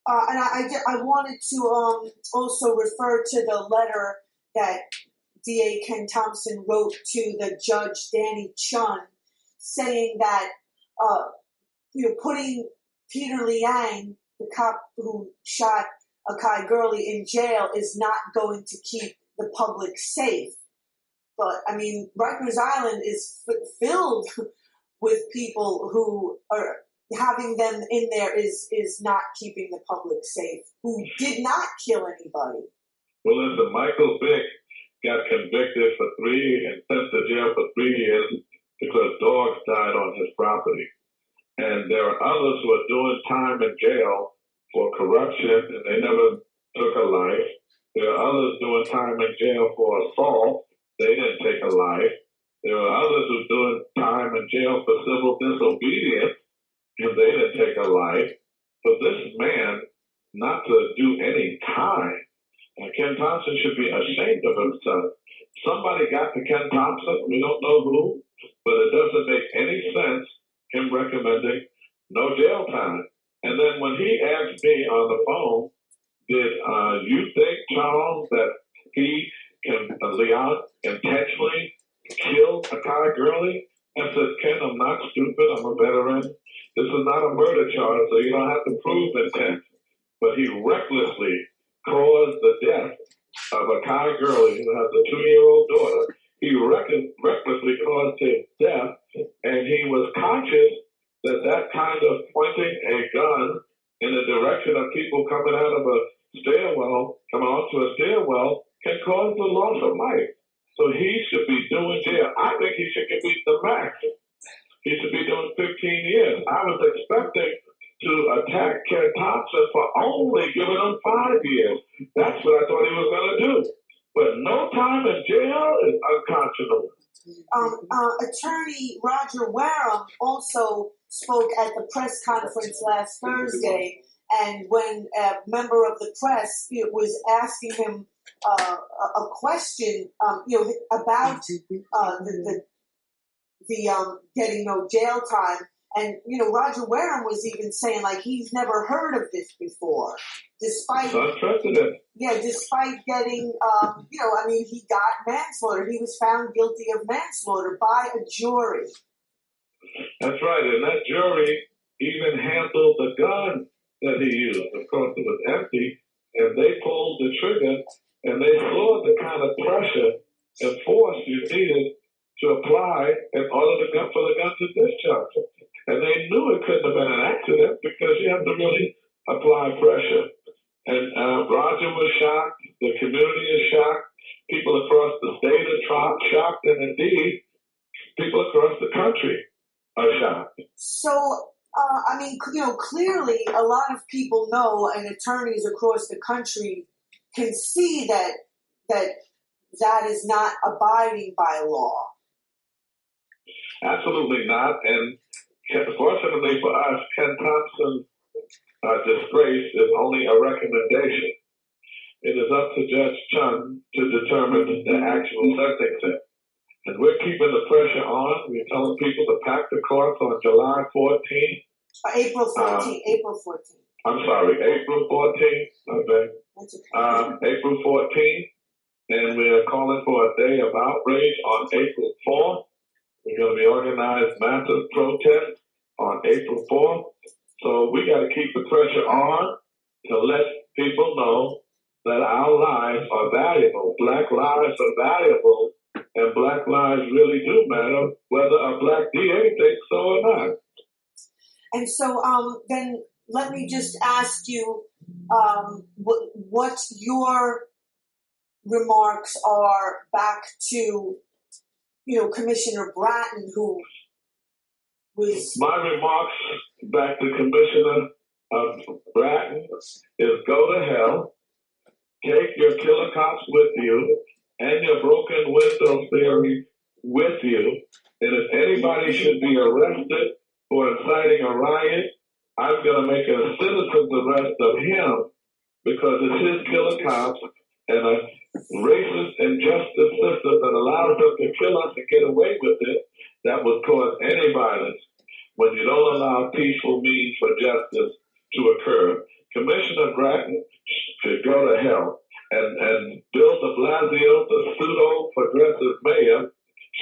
And I wanted to also refer to the letter that DA Ken Thompson wrote to the judge Danny Chun, saying that putting Peter Liang, the cop who shot Akai Gurley, in jail is not going to keep the public safe. But I mean, Rikers Island is filled with people who are having them in there is not keeping the public safe, who did not kill anybody. Well, listen, Michael Vick got convicted for 3 and sent to jail for 3 years because dogs died on his property. And there are others who are doing time in jail for corruption, and they never took a life. There are others doing time in jail for assault. They didn't take a life. There are others who are doing time in jail for civil disobedience, and they didn't take a life. For this man not to do any time, Ken Thompson should be ashamed of himself. Somebody got to Ken Thompson. We don't know who, but it doesn't make any sense him recommending no jail time. And then when he asked me on the phone, did you think, Charles, that he can Liang intentionally kill Akai Gurley? I said, Ken, I'm not stupid. I'm a veteran. This is not a murder charge, so you don't have to prove intent. But he recklessly caused the death of Akai Gurley, who has a 2-year-old daughter. He recklessly caused his death, and he was conscious that kind of pointing a gun in the direction of people coming out of a stairwell, coming onto a stairwell, can cause the loss of life. So he should be should be the max. He should be doing 15 years. I was expecting to attack Ken Thompson for only giving him 5 years. That's what I thought he was going to do. But no time in jail is unconscionable. Attorney Roger Wareham also spoke at the press conference last Thursday, and when a member of the press was asking him a question, about the getting no jail time, and Roger Wareham was even saying like he's never heard of this before, despite unprecedented. Yeah, despite getting he got manslaughter. He was found guilty of manslaughter by a jury. That's right, and that jury even handled the gun that he used. Of course, it was empty, and they pulled the trigger, and they saw the kind of pressure and force you needed to apply in order for the gun to discharge. And they knew it couldn't have been an accident because you have to really apply pressure. And Roger was shocked. The community is shocked. People across the state are shocked, and indeed, people across the country are shocked. So, clearly a lot of people know, and attorneys across the country can see that is not abiding by law. Absolutely not. And fortunately for us, Ken Thompson's disgrace is only a recommendation. It is up to Judge Chun to determine the actual sentencing. And we're keeping the pressure on. We're telling people to pack the courts on July 14th. April 14th. I'm sorry, April 14th. Okay. That's okay. April 14th. And we're calling for a day of outrage on April 4th. We're going to be organized massive protests on April 4th. So we got to keep the pressure on to let people know that our lives are valuable. Black lives are valuable, and black lives really do matter, whether a black DA thinks so or not. And so then let me just ask you what your remarks are back to, Commissioner Bratton, who was... My remarks back to Commissioner Bratton is go to hell, take your killer cops with you, and your broken window theory with you, and if anybody should be arrested for inciting a riot, I'm going to make a citizen's arrest of him because it's his killer cops and a racist and justice system that allows them to kill us and get away with it that would cause any violence when you don't allow peaceful means for justice to occur. Commissioner Bratton should go to hell. And Bill de Blasio, the pseudo-progressive mayor,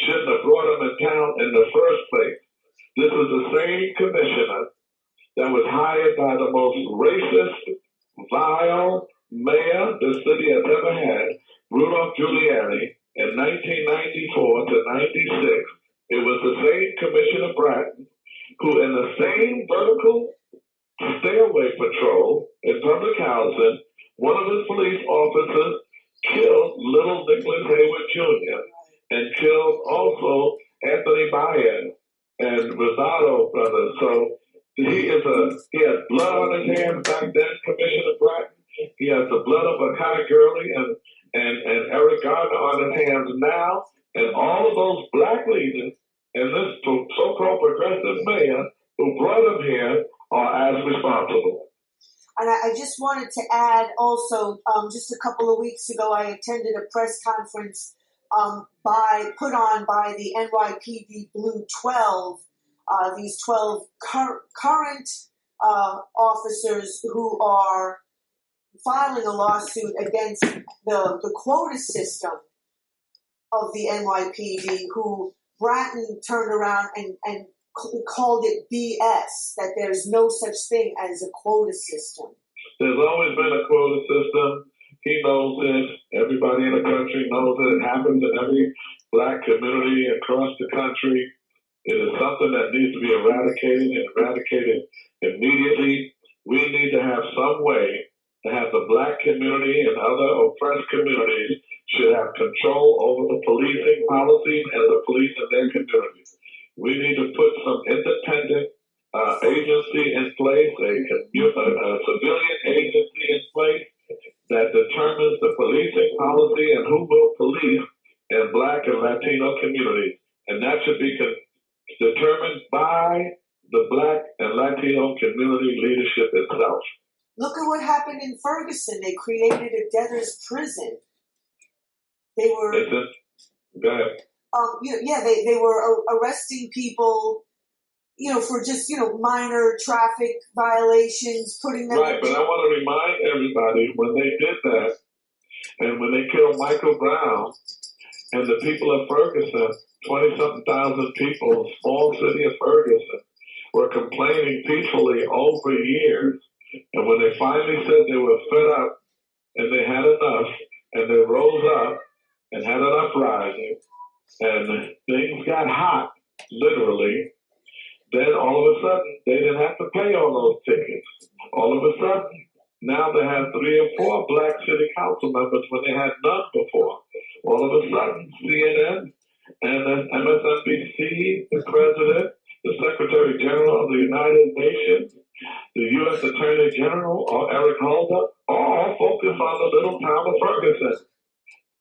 shouldn't have brought him in town in the first place. This is the same commissioner that was hired by the most racist, vile mayor the city has ever had, Rudolph Giuliani, in 1994 to 96. It was the same Commissioner Bratton who, in the same vertical stairway patrol in public housing, one of his police officers killed little Nicholas Hayward Jr. and killed also Anthony Baez and Rosado brothers. So he has blood on his hands back then, Commissioner Bratton. He has the blood of Akai Gurley and Eric Gardner on his hands now. And all of those black leaders and this so-called progressive mayor who brought him here are as responsible. And I just wanted to add also, just a couple of weeks ago, I attended a press conference put on by the NYPD Blue 12, these 12 current officers who are filing a lawsuit against the quota system of the NYPD, who Bratton turned around and called it BS, that there's no such thing as a quota system. There's always been a quota system. He knows it. Everybody in the country knows it. It happens in every black community across the country. It is something that needs to be eradicated and eradicated immediately. We need to have some way to have the black community and other oppressed communities should have control over the policing policies and the police in their communities. We need to put some independent agency in place, a civilian agency in place that determines the policing policy and who will police in Black and Latino communities. And that should be determined by the Black and Latino community leadership itself. Look at what happened in Ferguson. They created a debtor's prison. They were... Go ahead. They were arresting people, for just, minor traffic violations, putting them... Right, but I want to remind everybody, when they did that, and when they killed Michael Brown, and the people of Ferguson, 20-something thousand people, small city of Ferguson, were complaining peacefully over years. And when they finally said they were fed up and they had enough, and they rose up and had an uprising, and things got hot, literally, then all of a sudden they didn't have to pay all those tickets. All of a sudden, now they have 3 or 4 Black city council members when they had none before. All of a sudden, CNN and then MSNBC, the president, the Secretary General of the United Nations, the U.S. Attorney General, or Eric Holder, all focus on the little town of Ferguson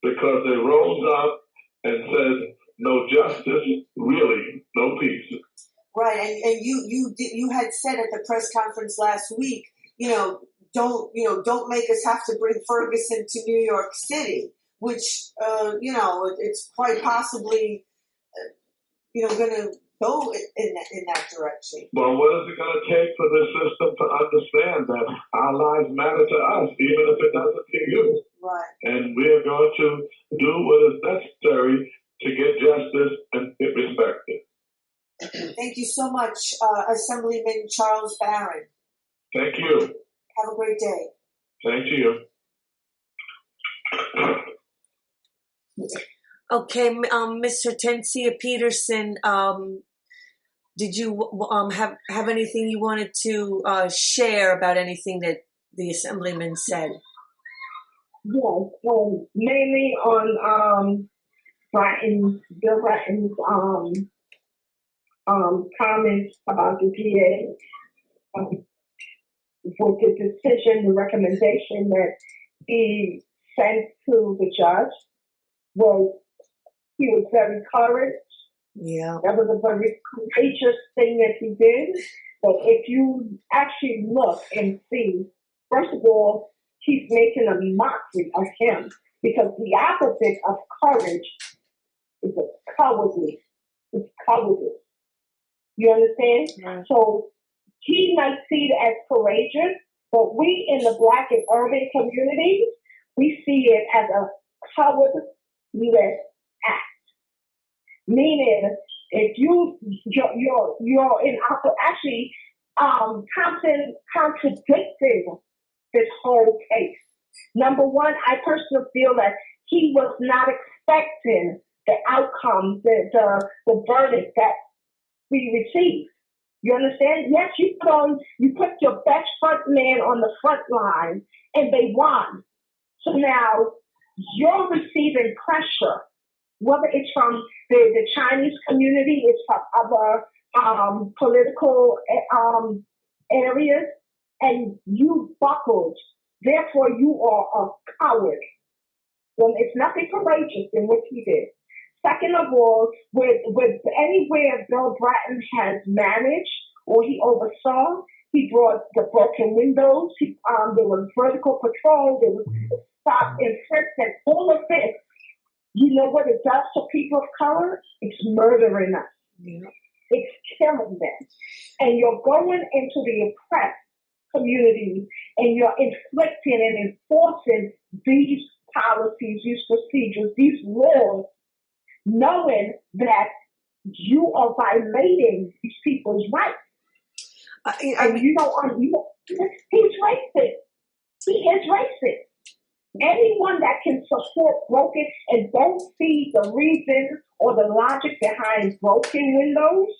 because they rose up and said, no justice, really, no peace. Right, and you had said at the press conference last week, don't make us have to bring Ferguson to New York City, which it's quite possibly going to go in that direction. Well, what is it going to take for this system to understand that our lives matter to us, even if it doesn't to you? Right. And we are going to do what is necessary to get justice and get respected. Thank you so much, Assemblyman Charles Barron. Thank you. Have a great day. Thank you. Okay, Mr. Tencia Peterson, did you have anything you wanted to share about anything that the Assemblyman said? Yes, mainly on Bill Bratton's comments about the DA with the decision, the recommendation that he sent to the judge he was very courage. Yeah. That was a very courageous thing that he did. But if you actually look and see, first of all, he's making a mockery of him because the opposite of courage is cowardly. It's cowardice. You understand? Yeah. So he might see it as courageous, but we in the Black and urban communities, we see it as a cowardless act. Meaning, if you're in actually, Thompson contradicted this whole case. Number one, I personally feel that he was not expecting the outcome, the verdict that we received. You understand? Yes, you put your best front man on the front line, and they won. So now you're receiving pressure, whether it's from the Chinese community, it's from other political areas, and you buckled. Therefore, you are a coward. Well, it's nothing courageous in what he did. Second of all, with anywhere Bill Bratton has managed or he oversaw, he brought the broken windows. There was vertical patrol. There was stop and frisk, and all of this. You know what it does to people of color? It's murdering us. Yeah. It's killing them. And you're going into the oppressed communities and you're inflicting and enforcing these policies, these procedures, these laws, knowing that you are violating these people's rights. He's racist. He is racist. Anyone that can support broken and don't see the reason or the logic behind broken windows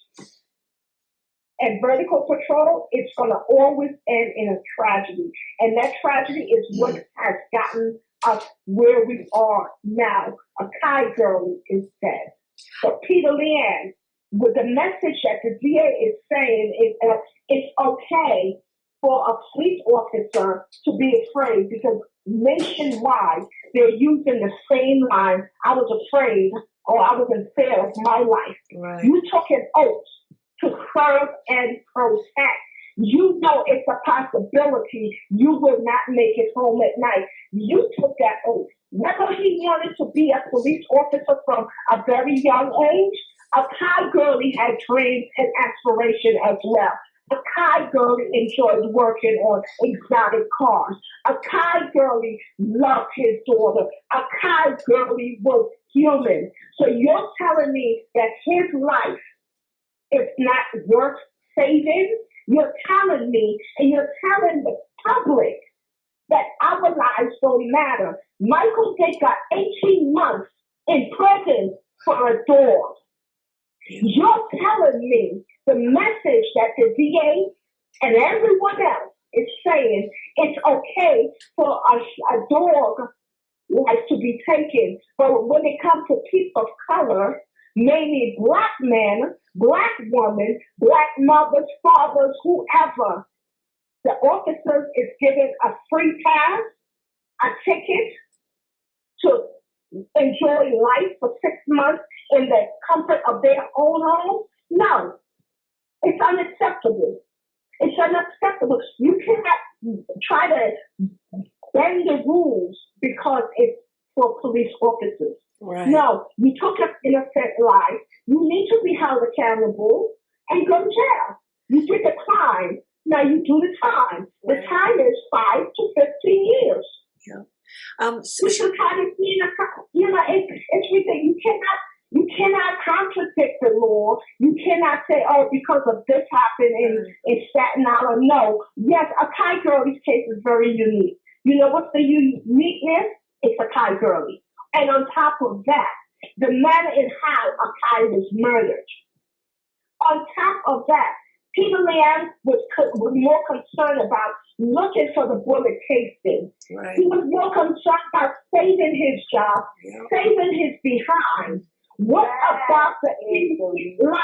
and vertical patrol, it's going to always end in a tragedy. And that tragedy is what has gotten us where we are now. Akai Gurley is dead. But Peter Liang, with the message that the DA is saying is that it's okay for a police officer to be afraid because nationwide they're using the same line, I was afraid or I was in fear of my life. Right. You took an oath to serve and protect. You know it's a possibility you will not make it home at night. You took that oath. Whether he wanted to be a police officer from a very young age, Akai Gurley had dreams and aspiration as well. Akai Gurley enjoyed working on exotic cars. Akai Gurley loved his daughter. Akai Gurley was human. So you're telling me that his life is not worth saving? You're telling me, and you're telling the public that our lives don't matter. Michael Dick got 18 months in prison for a dog. You're telling me the message that the DA and everyone else is saying it's okay for a dog life to be taken, but when it comes to people of color, mainly black men, black women, black mothers, fathers, whoever, the officers is given a free pass, a ticket to enjoy life for 6 months in the comfort of their own home? No. It's unacceptable. It's unacceptable. You cannot try to bend the rules because it's for police officers. Right. No, you took an innocent life. You need to be held accountable and go to jail. You did the crime. Now you do the time. The time is 5 to 15 years. Yeah. You should kind of see it's ridiculous. You cannot contradict the law. You cannot say, oh, because of this happened in Staten Island. No. Yes, Akai Gurley's case is very unique. You know what's the uniqueness? It's Akai Gurley. And on top of that, the manner in how Akai was murdered. On top of that, Peter Liang was more concerned about looking for the bullet casing. Right. He was more concerned about saving his job, saving his behind. What about the innocent life?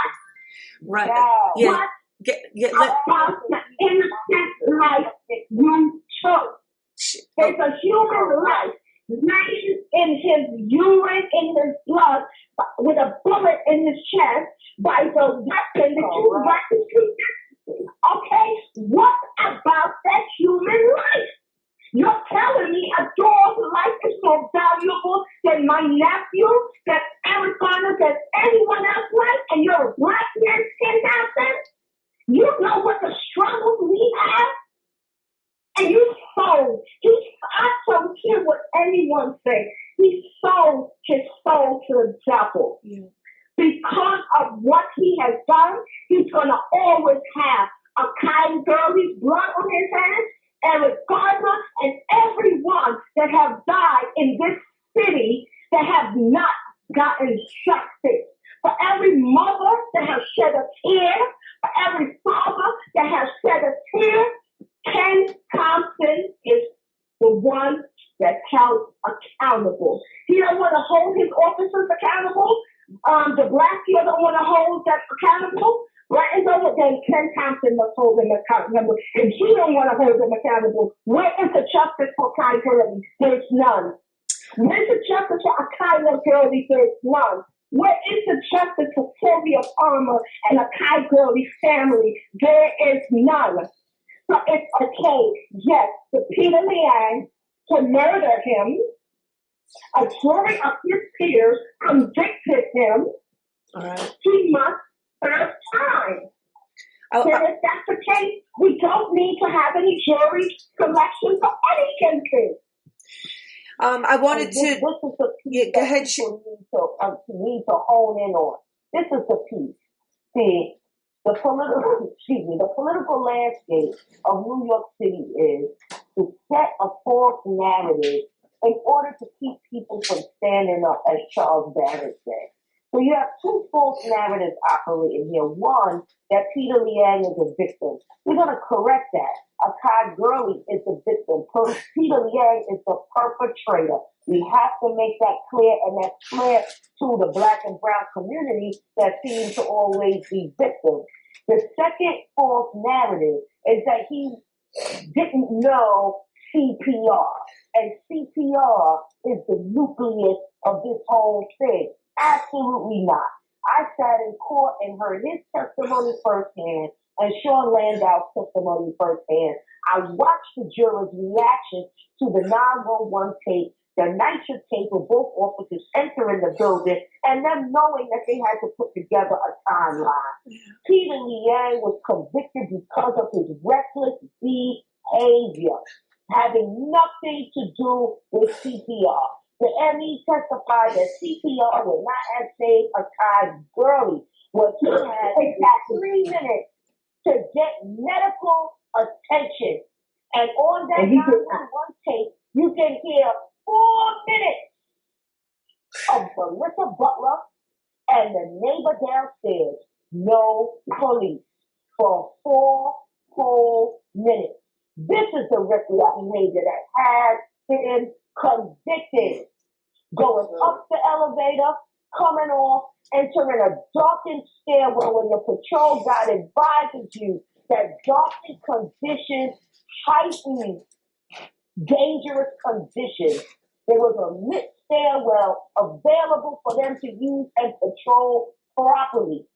Right. What about the innocent life you took? There's a human life laying in his urine, in his blood, with a bullet in his chest by the weapon that you recognize. Okay, what about that human life? You're telling me a dog's life is more valuable than my nephew, than Arizona, than anyone else's life, and you're a black man, Ken Thompson? You know what the struggles we have? And you sold. I don't care what anyone says. He sold his soul to the devil. Yeah. Because of what he has done, he's going to always have Akai Gurley's blood on his hands, Eric Gardner, and everyone that have died in this city that have not gotten justice. For every mother that has shed a tear, for every father that has shed a tear, Ken Thompson is the one that's held accountable. He don't want to hold his officers accountable. The black people don't want to hold them accountable. Bratton don't want, then Ken Thompson must hold them accountable. If he don't want to hold them accountable, where is the justice for Akai Gurley? There's none. Where's the justice for Akai Gurley? There's none. Where is the justice for Sylvia Palmer and Akai Gurley's family? There is none. So it's okay, yes, for Peter Liang to murder him. A jury of his peers convicted him. He must serve time. Then if that's the case, we don't need to have any jury selection for any cases. I wanted to. This is the piece go ahead. People need to hone in on. This is the piece. See, the political landscape of New York City is to set a false narrative in order to keep people from standing up, as Charles Barron said. So you have two false narratives operating here. One, that Peter Liang is a victim. We're going to correct that. Akai Gurley is the victim. Peter Liang is the perpetrator. We have to make that clear, and that's clear to the Black and brown community that seem to always be victims. The second false narrative is that he didn't know CPR, and CPR is the nucleus of this whole thing. Absolutely not. I sat in court and heard his testimony firsthand and Sean Landau's testimony firsthand. I watched the jurors' reaction to the 911 tape, the nitro tape of both officers entering the building, and them knowing that they had to put together a timeline. Peter Liang was convicted because of his reckless behavior, having nothing to do with CPR. The ME testified that CPR would not have saved Akai Gurley. What he had exactly 3 minutes to get medical attention. And on that 911 tape, you can hear 4 minutes of Melissa Butler and the neighbor downstairs, no police, for 4 whole minutes. This is the reckless behavior that has been convicted. Going up the elevator, coming off, entering a darkened stairwell when the patrol guide advises you that darkened conditions heighten dangerous conditions. There was a lit stairwell available for them to use and patrol properly.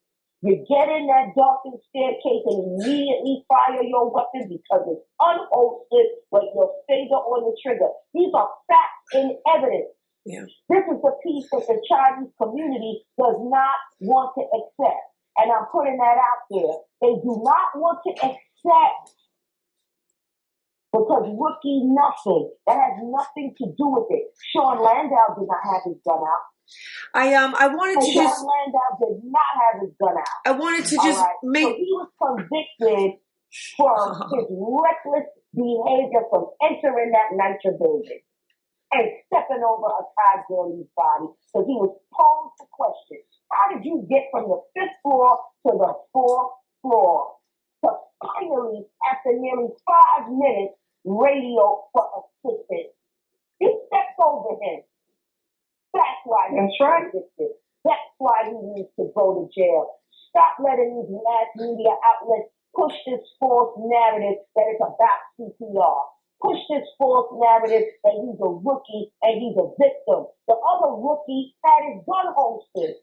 You get in that darkened staircase and immediately fire your weapon because it's unholstered with your finger on the trigger. These are facts and evidence. Yeah. This is the piece that the Chinese community does not want to accept. And I'm putting that out there. They do not want to accept because rookie nothing. That has nothing to do with it. Sean Landau did not have his gun out. I wanted to Sean just. Landau did not have his gun out. I wanted to just make. So he was convicted for his reckless behavior from entering that nitro building and stepping over Akai Gurley's body because he was posed the question: how did you get from the 5th floor to the 4th floor? To finally, after nearly 5 minutes, radio for assistance. He stepped over him. That's why he's convicted. That's why he needs to go to jail. Stop letting these mass media outlets push this false narrative that it's about CPR. Push this false narrative that he's a rookie and he's a victim. The other rookie had his gun holstered.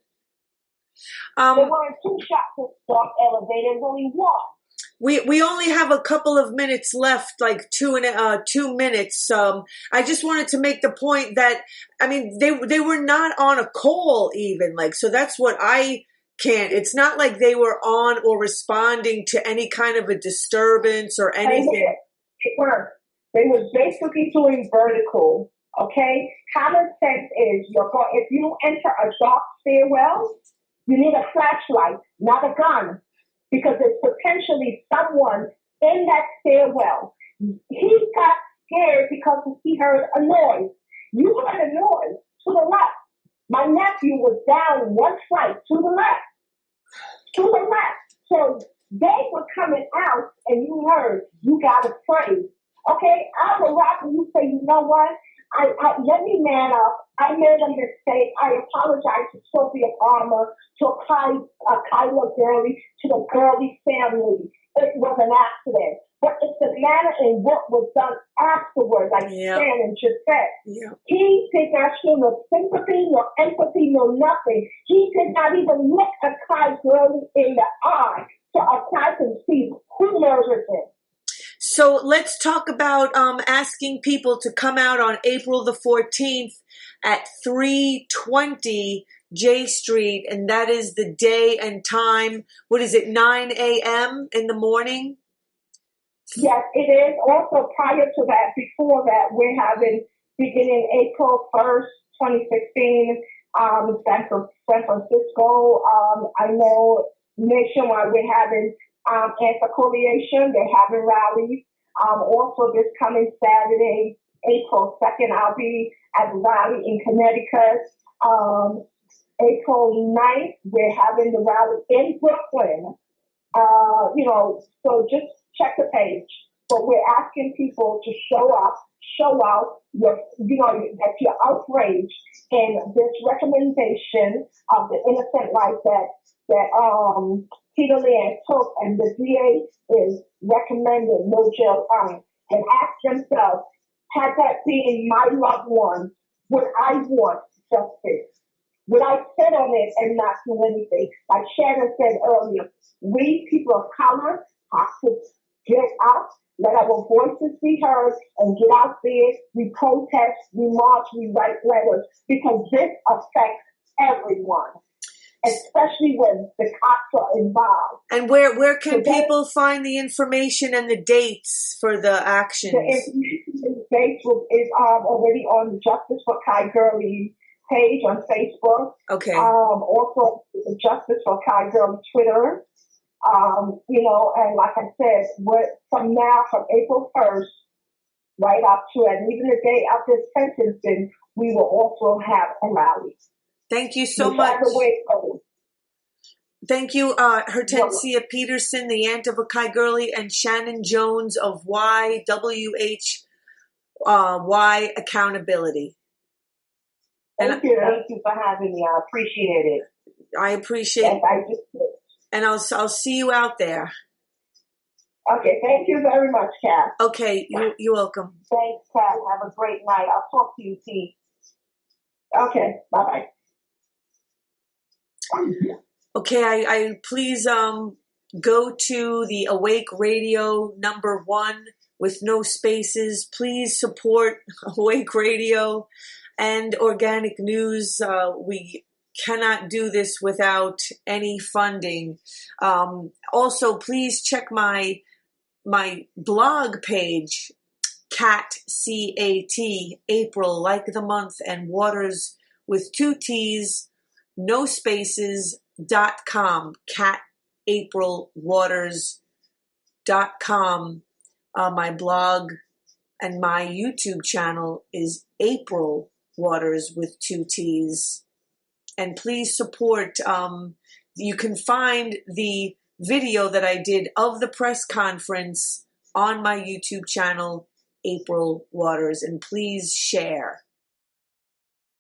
There weren't 2 shots in the dark elevator, there's only 1. We only have a couple of minutes left, like 2 minutes. I just wanted to make the point that, I mean, they were not on a call even, like, so that's what I can't. It's not like they were on or responding to any kind of a disturbance or anything. They were basically doing vertical. Okay, common sense is if you enter a dark stairwell, you need a flashlight, not a gun. Because there's potentially someone in that stairwell. He got scared because he heard a noise. You heard a noise to the left. My nephew was down 1 flight to the left. To the left. So they were coming out and you heard, you got afraid. Okay, I will rock and you say, you know what? Let me man up. I made a mistake. I apologize to Sophia Palmer, to Akai Gurley, to the Gurley family. It was an accident. But it's the manner in what was done afterwards, like Shannon just said. Yeah. He did not show no sympathy, no empathy, no nothing. He did not even look Akai Gurley in the eye so Akai can see who murdered him. So let's talk about asking people to come out on April the 14th at 320 J Street, and that is the day and time. What is it, 9 a.m. in the morning? Yes, it is. Also, prior to that, before that, we're having, beginning April 1st, 2016, San Francisco. I know nationwide we're having anti-coalition. They're having rallies. Also, this coming Saturday, April 2nd, I'll be at a rally in Connecticut. April 9th, we're having the rally in Brooklyn. So just check the page. But we're asking people to show out that you're outraged, and this recommendation of the innocent life that Peter Liang took, and the DA is recommending no jail time, and ask themselves, had that been my loved one, would I want justice? Would I sit on it and not do anything? Like Shannon said earlier, we people of color have to get out, let our voices be heard, and get out there. We protest, we march, we write letters, because this affects everyone, especially when the cops are involved. And where can people find the information and the dates for the actions? The information is already on the Justice for Akai Gurley page on Facebook. Okay. Also, the Justice for Akai Gurley Twitter. And like I said, from April 1st, right up to, and even the day after sentencing, we will also have a rally. Thank you so much. Thank you, Hortensia Peterson, the aunt of Akai Gurley, and Shannon Jones of YWHY Accountability. Thank you for having me. I appreciate it. I appreciate it. And I'll see you out there. Okay, thank you very much, Kat. Okay, you're welcome. Thanks, Kat. Have a great night. I'll talk to you, T. Okay, bye-bye. Okay, I please go to the Awake Radio #1 with no spaces. Please support Awake Radio and Organic News. We cannot do this without any funding. Also, please check my blog page, CAT, April, like the month, and Waters with 2 T's, no spaces.com, CatAprilWaters.com. My blog and my YouTube channel is April Waters with 2 T's. And please support. You can find the video that I did of the press conference on my YouTube channel, April Waters, and please share.